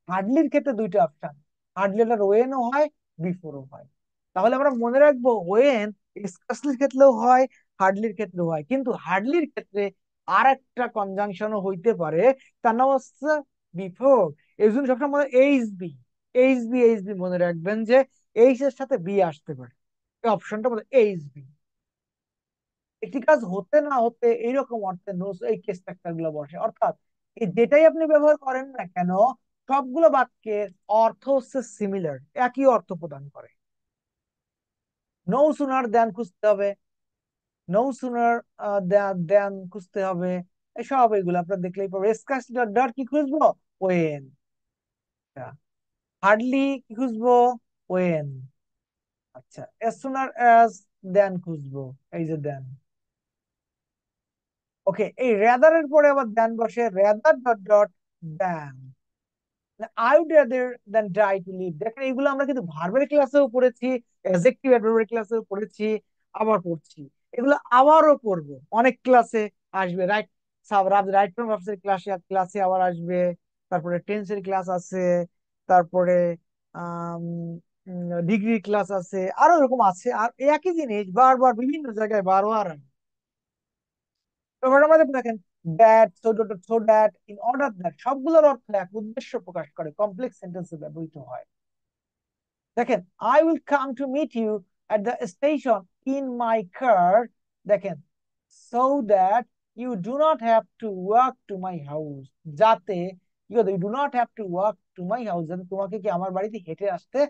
Speaker 1: হার্ডলির ক্ষেত্রে দুইটা অপশন, হার্ডলি লেটার ওয়েনও হয়, বিফোরও হয়। তাহলে আমরা মনে রাখবো ওয়েন স্কার্সলির ক্ষেত্রেও হয়, হার্ডলির ক্ষেত্রেও হয়, কিন্তু হার্ডলির ক্ষেত্রে আর একটা কনজাংশনও হইতে পারে, তার নাম হচ্ছে বিফোর। এই জন্য সবসময় মনে এইচ বি, এইচ বি মনে রাখবেন যে এইচ এর সাথে বি আসতে পারে, এই অপশনটা মনে এইচ বি। একটি কাজ হতে না হতে এইরকম অর্থে নোস এই কেস ফ্যাক্টর গুলো বসে, অর্থাৎ এই যেটাই আপনি ব্যবহার করেন না কেন, সবগুলো বাক্যের অর্থ হচ্ছে সিমিলার, একই অর্থ প্রদান করে। নো সুনার দেন খুঁজতে হবে, নো সুনার দেন খুঁজতে হবে, সব এগুলো আপনার দেখলেই পাবে। স্কাস ডট ডট কি খুঁজবো? ওয়েন। হার্ডলি কি খুঁজবো? ওয়েন। আচ্ছা, as soon as দেন খুঁজবো। এই যে দেন। ওকে, এই রেদার এর পরে আবার দেন বসে, rather dot dot than. I would rather than die to live. দেখেন এগুলো আমরা কিন্তু ভার্বের ক্লাসেও পড়েছি, অ্যাডজেক্টিভ অ্যাডভার্বের ক্লাসেও পড়েছি, আবার পড়ছি। এগুলো আবারও পড়বো, অনেক ক্লাসে আসবে। রাইট রাইট ফ্রম ভার্বস এর ক্লাসে ক্লাসে আবার আসবে। তারপরে টেন্সের ক্লাস আছে, তারপরে ডিগ্রি ক্লাস আছে, আরো এরকম আছে। আর একই জিনিস বারবার বিভিন্ন জায়গায় বারবার আসবে। এবার আমাদের দেখেন that, so that, in order that, সবগুলোর অর্থ এক, উদ্দেশ্য প্রকাশ করে, কমপ্লেক্স সেন্টেন্সে ব্যবহৃত হয়। দেখেন I will come to meet you at the station in my car. দেখেন so that you do not have to walk to my house. যাতে you do not have to walk to my house, যাতে তোমাকে কি আমার বাড়িতে হেঁটে আসতে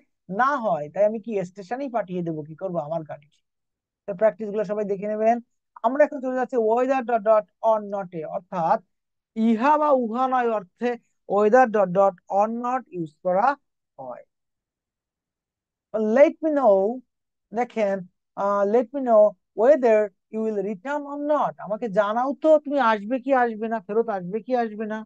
Speaker 1: না হয়, তাই আমি কি স্টেশনেই পাঠিয়ে দেবো, কি করবো, আমার গাড়ি। তো প্র্যাকটিস গুলো সবাই দেখে নেবেন। আমরা এখন চলে যাচ্ছি ওয়েদার ডট ডট অন নটে, অর্থাৎ ইহা বা উহা নয় অর্থে whether dot dot or not use করা হয়। লেট মি নো, দেখেন let me know whether you will return or not, আমাকে জানাও তো তুমি আসবে কি আসবে না, ফেরত আসবে কি আসবে না।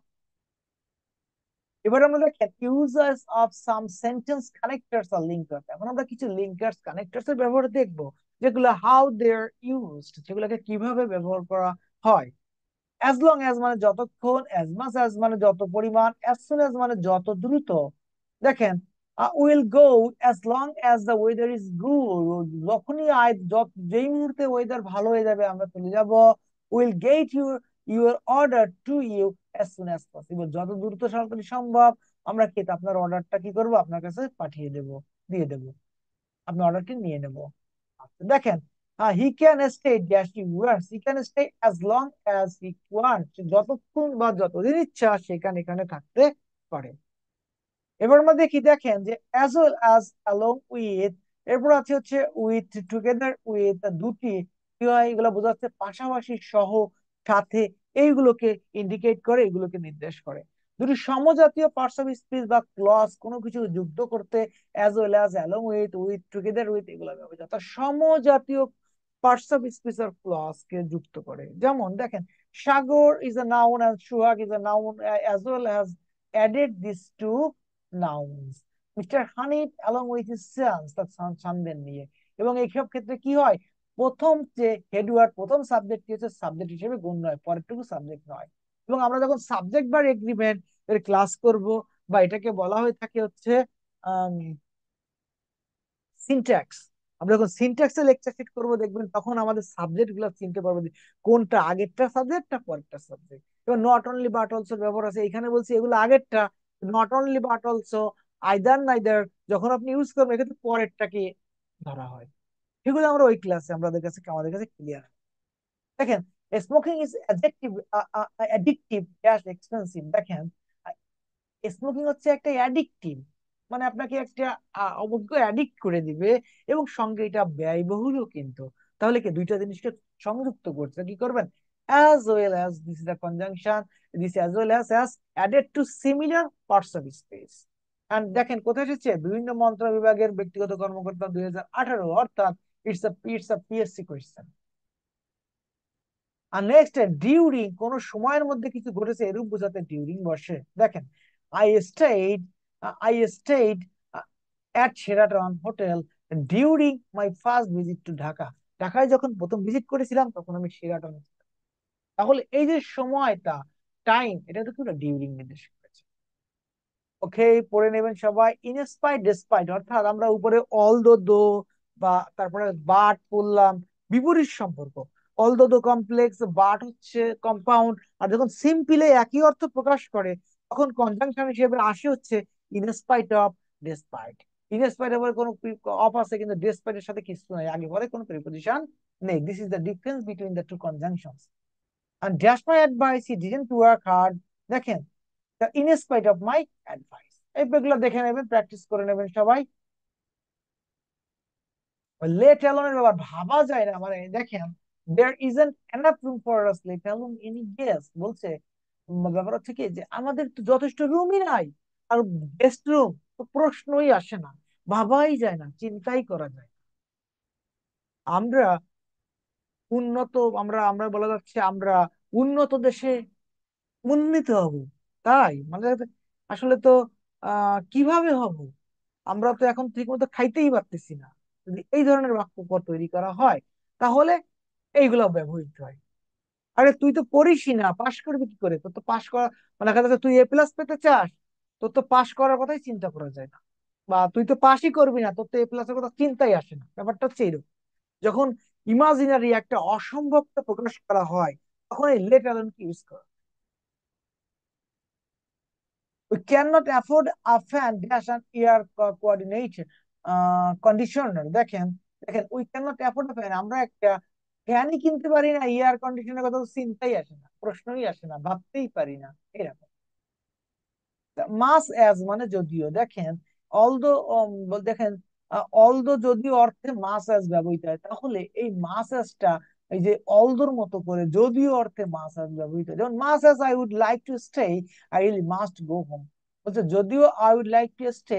Speaker 1: এবার আমরা দেখেন users of some sentence connectors আর লিঙ্কার্স। এখন আমরা কিছু লিঙ্কার্স কানেক্টরস এর ব্যবহার দেখবো, যেগুলো হাউ দে আর ইউজড, সেগুলোকে কিভাবে ব্যবহার করা হয়। অ্যাজ লং অ্যাজ মানে যতক্ষণ, অ্যাজ মাচ অ্যাজ মানে যত পরিমাণ, অ্যাজ সুন অ্যাজ মানে যত দ্রুত। দেখেন will go as long as the weather is good, যখনই যেই মুহূর্তে ওয়েদার ভালো হয়ে যাবে আমরা চলে যাব। Will get your order to you as soon as possible, যত দ্রুত তাড়াতাড়ি সম্ভব আমরা কি আপনার অর্ডারটা কি করব, আপনার কাছে পাঠিয়ে দেব, দিয়ে দেব, আপনি অর্ডারটি নিয়ে নেব। আচ্ছা, দেখেন he can stay dash he wants, he can stay as long as he wants, যতক্ষণ বা যতদিন ইচ্ছা সেখানে এখানে থাকতে পারে। এবার আমরা দেখি, দেখেন যে as well as, along with, এরপর আছে হচ্ছে উইথ, টুগেদার উইথ, দুটি কি হয়, এগুলো বোঝাচ্ছে পাশাপাশি, সহ, সাথে, এইগুলোকে ইন্ডিকেট করে, এগুলোকে নির্দেশ করে। দুটি সমজাতীয় পার্টস অফ স্পিচ বা ক্লজ কোনো কিছু যুক্ত করতে as well as, along with, with, together with, এগুলো ব্যবহৃত হয়। অর্থাৎ সমজাতীয় পার্টস অফ স্পিচ আর ক্লজ কে যুক্ত করে। যেমন দেখেন Sagar is a noun and Suhag is a noun, as well as added this to nouns. Mister Hanif along with his sons, তার সন্তানদের নিয়ে। এবং এইসব ক্ষেত্রে কি হয়, প্রথম যে হেডওয়ার্ড, প্রথম সাবজেক্ট হচ্ছে সাবজেক্ট হিসেবে গণ্য হয়, পরেরটুকু সাবজেক্ট নয়। এবং আমরা যখন সাবজেক্ট বা এগ্রিমেন্ট এর ক্লাস করব, বা এটাকে বলা হয়ে থাকে হচ্ছে সিনট্যাক্স, আমরা যখন সিনট্যাক্সে লেকচার শিট করবো দেখবেন তখন আমাদের সাবজেক্ট গুলো চিনতে পারবো যে কোনটা আগেরটা সাবজেক্টটা পরেরটা সাবজেক্ট। এবার নট অনলি বাট অলসো ব্যবহার আছে, এখানে বলছি এগুলো আগেরটা, not only but also, either neither, যখন আপনি ইউজ করবেন এক্ষেত্রে পরেরটাকে ধরা হয়। এগুলো আমরা ওই ক্লাসে আমাদের কাছে ক্লিয়ার। দেখেন smoking is addictive, addictive dash expensive. দেখেন স্মোকিং হচ্ছে একটা অ্যাডিকটিভ, মানে আপনাকে একটা অবজ্ঞ অ্যাডিক্ট করে দিবে, এবং সঙ্গে এটা ব্যয়বহুলও কিন্তু। তাহলে কি দুইটা জিনিসকে সংযুক্ত করছে, কি করবেন, as well as, this is the conjunction, this as well as added to similar parts of speech. And দেখেন কোথায় এসেছে, বিভিন্ন মন্ত্রণালয় বিভাগের ব্যক্তিগত কর্মকর্তা 2018, অর্থাৎ ইটস আ পিএসসি কোয়েশ্চেন। আর নেক্সট, ডিউরিং, কোন সময়ের মধ্যে কিছু ঘটেছে এরূপ বোঝাতে ডিউরিং বসে। দেখেন I stayed, I stayed at Sheraton hotel during my first visit to Dhaka. ঢাকায় যখন প্রথম ভিজিট করেছিলাম তখন আমি শেরাটন। তাহলে এই যে সময়টা, টাইম, এটা তো পুরো ডিউরিং নির্দেশ করেছে। ওকে, পড়ে নেবেন সবাই। ইনস্পাইট ডেসপাইট, অর্থাৎ আমরা উপরে অল দো বা তারপরে বাট পড়লাম, বিপরীত সম্পর্ক। অল দো কমপ্লেক্স, বাট হচ্ছে কম্পাউন্ড। আর যখন সিম্পলে একই অর্থ প্রকাশ করে তখন কনজাংশন হিসেবে আসে হচ্ছে in spite of, despite. In spite of কোনো অফ আছে কিন্তু ডেসপাইট এর সাথে কিছু নাই, আগে পরে কোনো প্রিপজিশন নেই। This is the difference between the two conjunctions. And dash my advice, he didn't work hard. দেখেন in spite of my advice, এই বেগুলো দেখে নেবেন, প্র্যাকটিস করে নেবেন সবাই। লেট অ্যালোনের ব্যাপার ভাবা যায় না, মানে দেখেন there isn't enough room for us let alone any guest, বলছে ব্যাপার হচ্ছে কি যে আমাদের তো যথেষ্ট রুমই নাই, আর গেস্ট রুম তো প্রশ্নই আসে না, ভাবাই যায় না, চিন্তাই করা যায় না। আমরা উন্নত, আমরা আমরা বলা যাচ্ছে আমরা উন্নত দেশে উন্নীত হব। তাই মানে আসলে তো কিভাবে হব? আমরা তো এখন ঠিক মতো খাইতেই পারতেছি না। যদি এই ধরনের বাক্য তৈরি করা হয়, তাহলে এইগুলো ব্যবহৃত হয়। আরে তুই তো পড়িসই না, পাশ করবি কি করে? তোর তো পাশ করা মানে দেখা যাচ্ছে তুই A+ পেতে চাস, তোর তো পাশ করার কথাই চিন্তা করা যায় না। বা তুই তো পাশই করবি না, তোর তো A+ এর কথা চিন্তাই আসে না। ব্যাপারটা হচ্ছে এরকম। যখন ইমাজিনারি একটা অসম্ভবকে প্রকাশ করা হয়, তখন এই লেট অ্যালোন কি ইউজ করা। We cannot afford a fan dash an air coordination conditioner। দেখেন, দেখেন, we cannot afford a fan, আমরা একটা ফ্যানই কিনতে পারি না, এয়ার কন্ডিশনের কথা তো চিন্তাই আসে না, প্রশ্নই আসে না, ভাবতেই পারি না এরকম। মাস অ্যাজ মানে যদিও, দেখেন অলদো, দেখেন অলদো যদিও অর্থে মাস অ্যাজ ব্যবহৃত হয়, তাহলে এই মাস অ্যাজটা এই যে অলদোর মতো করে যদিও অর্থে মাস অ্যাজ ব্যবহৃত হয়। যেমন much as I would like to stay, I really must go home. বলছে যদিও I would like to stay,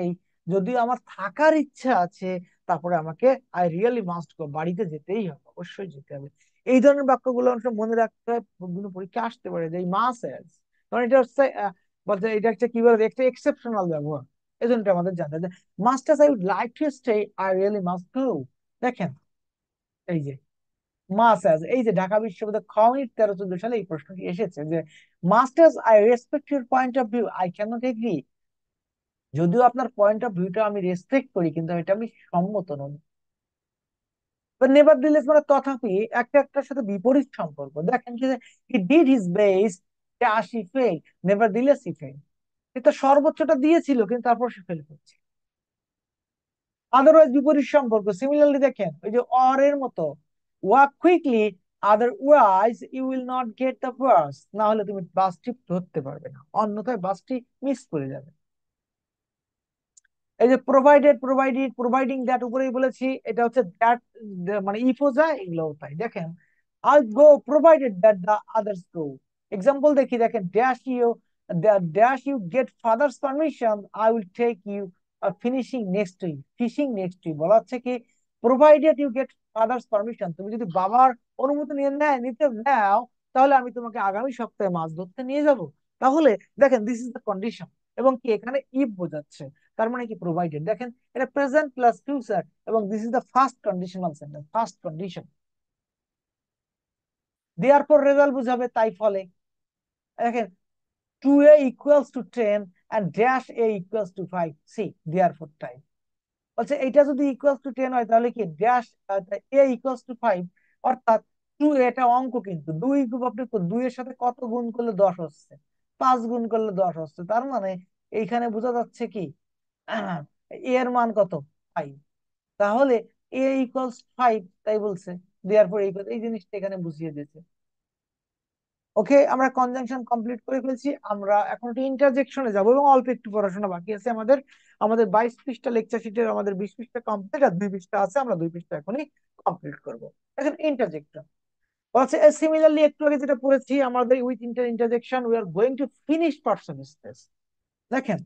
Speaker 1: যদিও আমার থাকার ইচ্ছা আছে, তারপরে আমাকে আই রিয়েলি মাস্ট গো, বাড়িতে যেতেই হবে, অবশ্যই যেতে হবে। এই ধরনের বাক্যগুলো অনেক সময় মনে রাখতে হয়, বিভিন্ন পরীক্ষা আসতে পারে যে এই মাস অ্যাজ, কারণ এটা হচ্ছে বলতে এটা একটা কি বলে একটা এক্সেপশনাল ব্যবহার। এই জন্য এটা আমাদের জানতে হবে। Masters I would like to stay, I really must go. দেখেন এই যে মাস্টার্স, এই যে ঢাকা বিশ্ববিদ্যালয় খ-ই 13-14 সালে এই প্রশ্নটি এসেছে যে masters I respect your point of view, I can not agree. যদিও আপনার পয়েন্ট অফ ভিউটা আমি রেসপেক্ট করি, কিন্তু এটা আমি সম্মত নই। নেভার দিলেস মানে তথাপি, একটা একটার সাথে বিপরীত সম্পর্ক। দেখেন কি, he did his best, he fell, nevertheless he fell. এটা সর্বোচ্চটা দিয়েছিল, কিন্তু তারপর সে ফেল করছে। আদারওয়াইজ বিপরীত সম্পর্ক। সিমিলারলি দেখেন ওই যে অর এর মতো, walk quickly, otherwise you will not get the bus, না হলে তুমি বাসটি ধরতে পারবে না, অন্যথায় বাসটি মিস করে যাবে। এই যে প্রোভাইডেড, প্রোভাইডেড, প্রোভাইডিং দ্যাট উপরেই বলেছি, এটা হচ্ছে দ্যাট, মানে ইফও যায়, এগুলো তাই। দেখেন I go provided that the others go. Example দেখি, দেখেন dash you, dash you get father's permission, I will take you finishing next week, fishing next week. বলা হচ্ছে কি, provided you get father's permission, তুমি যদি বাবার অনুমতি নিতে নাও, তাহলে আমি তোমাকে আগামী সপ্তাহে মাছ ধরতে নিয়ে যাব। তাহলে দেখেন দিস ইজ দ্য কন্ডিশন, এবং কি এখানে ইফ বোঝাচ্ছে, তার মানে কি প্রোভাইডেড। দেখেন এটা প্রেজেন্ট প্লাস ফিউচার, এবং this is the first conditional sentence, first condition. দেয়ার পর রেজাল্ট বুঝাবে, তাই ফলে। দেখেন 2a equals to 10 and dash a equals to 5, see therefore time. বলছে এটা যদি ইকুয়ালস টু 10 হয়, তাহলে কি ড্যাশ a ইকুয়ালস টু 5, অর্থাৎ 2, এটা অঙ্ক, কিন্তু দুই আপনি 2 এর সাথে কত গুণ করলে 10 হচ্ছে, 5 গুণ করলে 10 হচ্ছে, তার মানে এইখানে বোঝা যাচ্ছে কি এর মান কত, 5। তাহলে এ ইকুয়ালস 5, তাই বলছে। দেওয়ার পর এই জিনিসটা এখানে বুঝিয়ে দিয়েছে। ওকে, আমরা কনজাংশন কমপ্লিট করে ফেলছি। আমরা এখন একটু ইন্টারজেকশনে যাব, এবং অল্প একটু পড়াশোনা বাকি আছে আমাদের। আমাদের 22 পৃষ্ঠা লেকচার শিটের আমাদের 20 পৃষ্ঠা কমপ্লিট, আর 2 পৃষ্ঠা আছে, আমরা 2 পৃষ্ঠা এখনই কমপ্লিট করব। এখন ইন্টারজেক্টর বলছে সিমিলারলি, একটু আগে যেটা পড়েছি আমাদের, with interjection we are going to finish parts of space. দেখেন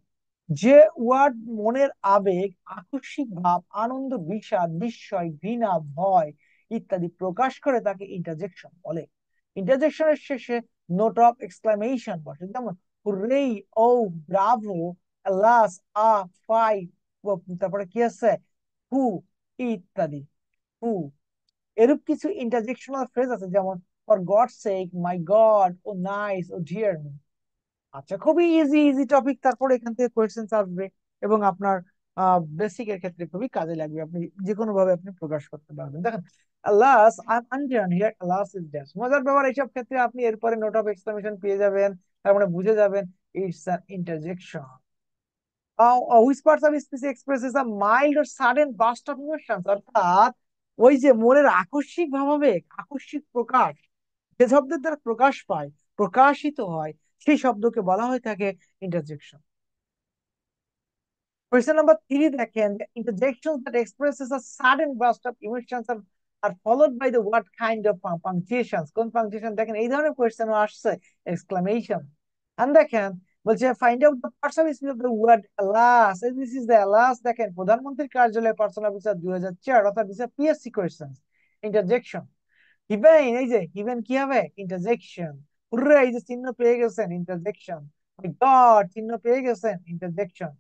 Speaker 1: যে ওয়ার্ড মনের আবেগ, আকস্মিক ভাব, আনন্দ, বিষাদ, বিস্ময়, ঘৃণা, ভয় ইত্যাদি প্রকাশ করে, তাকে ইন্টারজেকশন বলে। ইন্টারজেকশনের শেষে নোট অফ এক্সক্লামেশন বসে, যেমন হুররে, ও, ব্রাভো, আলাস, আ, ফাই, তারপরে কি আছে, হু ইত্যাদি, হু। এরূপ কিছু ইন্টারজেকশনাল ফ্রেজ আছে, যেমন for God sake, my God, oh nice, oh dear me. আচ্ছা, খুবই ইজি ইজি টপিক, তারপর এখান থেকে কোয়েশ্চেন আসবে, এবং আপনার বেসিক এর ক্ষেত্রে খুবই কাজে লাগবে, আপনি যে কোনো ভাবে আপনি প্রকাশ করতে পারবেন। দেখেন আল্লাহস, আই এম আনডিয়ান হিয়ার, আল্লাহস ইজ ড্যাশ। মজার ব্যাপার, এইসব ক্ষেত্রে আপনি এরপরে নোট অফ এক্সক্লামেশন পেয়ে যাবেন, তার মানে বুঝে যাবেন it's an interjection. Which parts of speech expresses a mild or sudden burst of emotions, অর্থাৎ ওই যে মনের আকস্মিক ভাবাবেগ, আকস্মিক প্রকাশ, যে শব্দের দ্বারা প্রকাশ পায়, প্রকাশিত হয়, সেই শব্দকে বলা হয়ে থাকে ইন্টারজেকশন। Question number 3, দেখেন interjections that expresses a sudden burst of emotions are followed by the what kind of punctuations, কোন punctuation? দেখেন এই ধরনের কোয়েশ্চেন আসছে, এক্সক্লামেশন। and দেখেন বলছে find out the parts of speech of the word alas, this is the alas। দেখেন প্রধানমন্ত্রীর কার্যালয়ে পার্সোনাল অফিসার 2004, অর্থাৎ this PSC question. Interjection. Heaven, এই যে হিভেন কি হবে? ইন্টারজেকশন। হুররে, এই যে চিহ্ন পেয়ে গেছেন, ইন্টারজেকশন। গড, চিহ্ন পেয়ে গেছেন, ইন্টারজেকশন।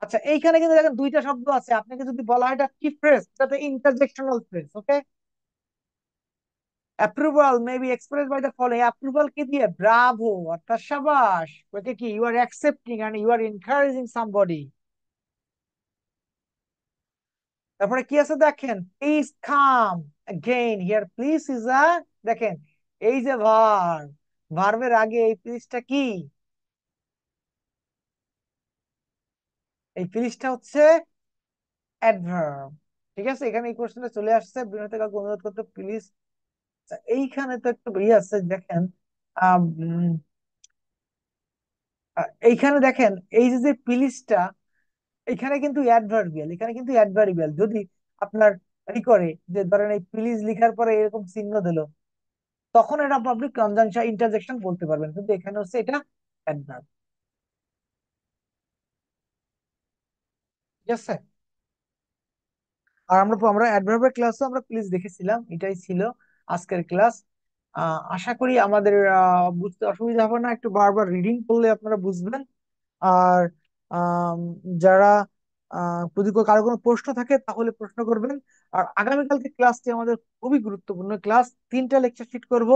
Speaker 1: আচ্ছা, এইখানে কিন্তু দেখেন দুইটা শব্দ আছে, আপনাকে যদি বলা হয় এটা কি ফ্রেজ, এটাতে interjectional phrase. Okay, approval may be express by the following. Approval কি দিয়ে? ব্রাভো, অর্থাৎ শাবাশ। ওকে, কি you are accepting and you are encouraging somebody. তারপরে কি আছে দেখেন, please come again here. Please is a, দেখেন এই যে ভার্ব, ভার্বের আগে এই প্লিজটা কি? এই প্লিজটা হচ্ছে অ্যাডভার্ব। ঠিক আছে, এখানে এই কোশ্চেনটা চলে আসছে, বিনয় কাউকে অনুরোধ করতে প্লিজ। এইখানে তো একটু ইয়ে আছে দেখেন, আম, উম, এইখানে দেখেন এই যে যে প্লিজটা, এখানে কিন্তু অ্যাডভার্বিয়াল, এখানে কিন্তু অ্যাডভার্বিয়াল। যদি আপনার ই করে যে ধরেন এই প্লিজ লিখার পরে এরকম চিহ্ন দিল, তখন এটা পাবলিক কনজাংশন ইন্টারজেকশন বলতে পারবেন, কিন্তু এখানে হচ্ছে এটা অ্যাডভার্ব। ঠিক আছে। আর আমরা আমরা অ্যাডভার্বের ক্লাসও আমরা প্লিজ দেখেছিলাম, এটাই ছিল আজকের ক্লাস। আশা করি আমাদের বুঝতে অসুবিধা হবে না, একটু বারবার রিডিং করলে আপনারা বুঝবেন। আর আম, যারা যদি কারো কোনো প্রশ্ন থাকে তাহলে প্রশ্ন করবেন। আর আগামীকালকে ক্লাসটি আমাদের খুবই গুরুত্বপূর্ণ ক্লাস, 3টা লেকচার শিট করব।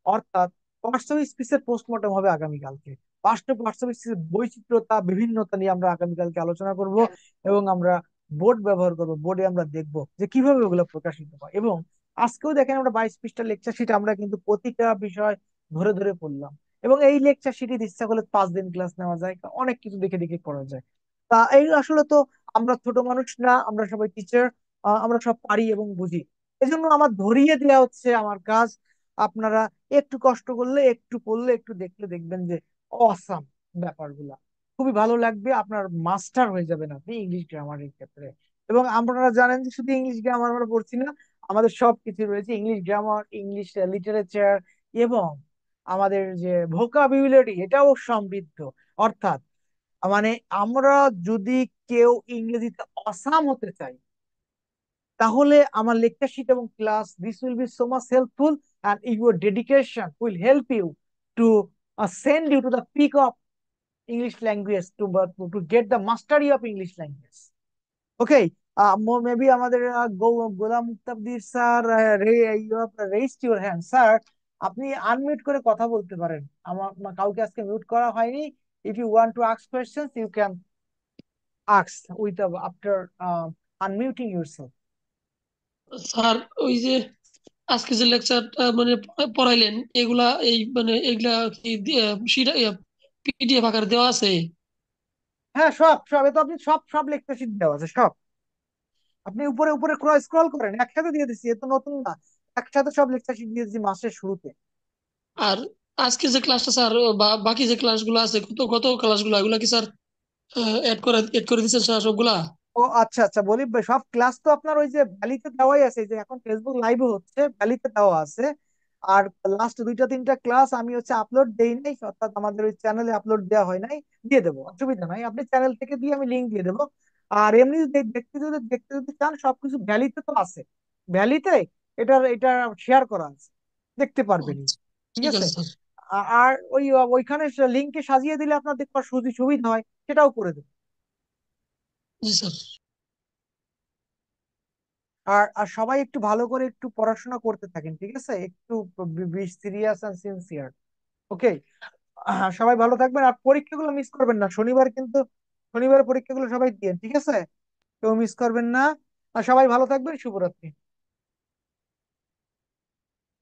Speaker 1: অর্থাৎ পার্টস অফ স্পিচের পোস্টমর্টম হবে আগামীকালকে। পার্টস অফ স্পিচের বৈচিত্র্যতা, বিভিন্নতা নিয়ে আমরা আগামীকালকে আলোচনা করব। এবং আমরা বোর্ড ব্যবহার করব, বোর্ডে আমরা দেখব যে কিভাবে ওগুলো প্রকাশিত হয়। এবং আজকেও দেখেন আমরা 22 পৃষ্ঠার লেকচার শিট আমরা কিন্তু প্রতিটা বিষয় ধরে ধরে পড়লাম। এবং এই লেকচার শিটে ইচ্ছা করলে 5 দিন ক্লাস নেওয়া যায়, অনেক কিছু দেখে দেখে করা যায়। তা এই আসলে তো আমরা ছোট মানুষ না, আমরা সবাই টিচার, আমরা সব পারি এবং বুঝি। এজন্য আমার ধরিয়ে দেওয়া হচ্ছে আমার কাজ। আপনারা একটু কষ্ট করলে, একটু পড়লে, একটু দেখলে দেখবেন যে অসাম ব্যাপারগুলা খুবই ভালো লাগবে, আপনার মাস্টার হয়ে যাবেন আপনি ইংলিশ গ্রামারের ক্ষেত্রে। এবং আপনারা জানেন যে শুধু ইংলিশ গ্রামার আমরা পড়ছি না, আমাদের সব কিছু রয়েছে, ইংলিশ গ্রামার, ইংলিশ লিটারেচার, এবং আমাদের যে ভোকাবুলারি এটাও সমৃদ্ধ। অর্থাৎ মানে আমরা যদি কেউ ইংরেজিতে অসাম হতে চাই, তাহলে আমার লেকচার শিট এবং class this will be so much helpful, and your dedication will help you to send you to the peak of English language, to get the mastery of English language. Okay, maybe আমাদের Golam Muktadir sir, you have raised your hand sir. আপনি unmute করে কথা বলতে পারেন, আমার কাউকে আজকে mute করা হয়নি। If you want to ask questions you can ask with after unmuting yourself.
Speaker 2: Sir, ওই যে আজকে যে লেকচারটা মানে পড়াইলেন, এগুলা এই মানে এগুলা কি পিডিএফ আকারে দেওয়া আছে?
Speaker 1: হ্যাঁ, সব সব এ তো আপনি সব সব লেকচার শিট দেওয়া আছে সব। আপনি উপরে উপরে স্ক্রল করেন, একসাথে দিয়ে দিচ্ছি, এ তো নতুন না। একসাথে সব লেকচার শিট দিয়ে দিচ্ছি মাসের শুরুতে।
Speaker 2: আর আজকে যে ক্লাসটা স্যার, বা বাকি যে ক্লাসগুলো আছে, কত কত ক্লাসগুলো, এগুলা কি স্যার এড করে দিচ্ছেন স্যার সবগুলা?
Speaker 1: ও আচ্ছা আচ্ছা, বলি সব ক্লাস তো আপনার ওই যে ভ্যালিতে দেওয়াই আছে, এই যে এখন ফেসবুক লাইভে হচ্ছে, ভ্যালিতে দেওয়া আছে। আর লাস্ট 2টা 3টা ক্লাস আমি হচ্ছে আপলোড দেই নাই, অর্থাৎ আমাদের ওই চ্যানেলে আপলোড দেওয়া হয় নাই। দিয়ে দেবো, অসুবিধা নাই, আপনি চ্যানেল থেকে দিয়ে আমি লিঙ্ক দিয়ে দেবো। আর এমনি যদি দেখতে যদি চান, সবকিছু ভ্যালিতে তো আছে, ভ্যালিতে এটা শেয়ার করা আছে, দেখতে পারবেন।
Speaker 2: আচ্ছা,
Speaker 1: ঠিক
Speaker 2: ঠিক
Speaker 1: আছে।
Speaker 2: আছে স্যার।
Speaker 1: আর ওইখানে লিঙ্কে সাজিয়ে দিলে আপনার দেখতে সুবিধা হয়, সেটাও করে দেবো।
Speaker 2: জি স্যার।
Speaker 1: আর আর সবাই একটু ভালো করে একটু পড়াশোনা করতে থাকেন, ঠিক আছে, একটু সিরিয়াস এন্ড সিনসিয়ার। ওকে, সবাই ভালো থাকবেন, আর পরীক্ষাগুলো মিস করবেন না, শনিবার কিন্তু, শনিবার পরীক্ষাগুলো সবাই দিয়ে, ঠিক আছে, কেউ মিস করবেন না। আর সবাই ভালো থাকবেন, শুভরাত্রি।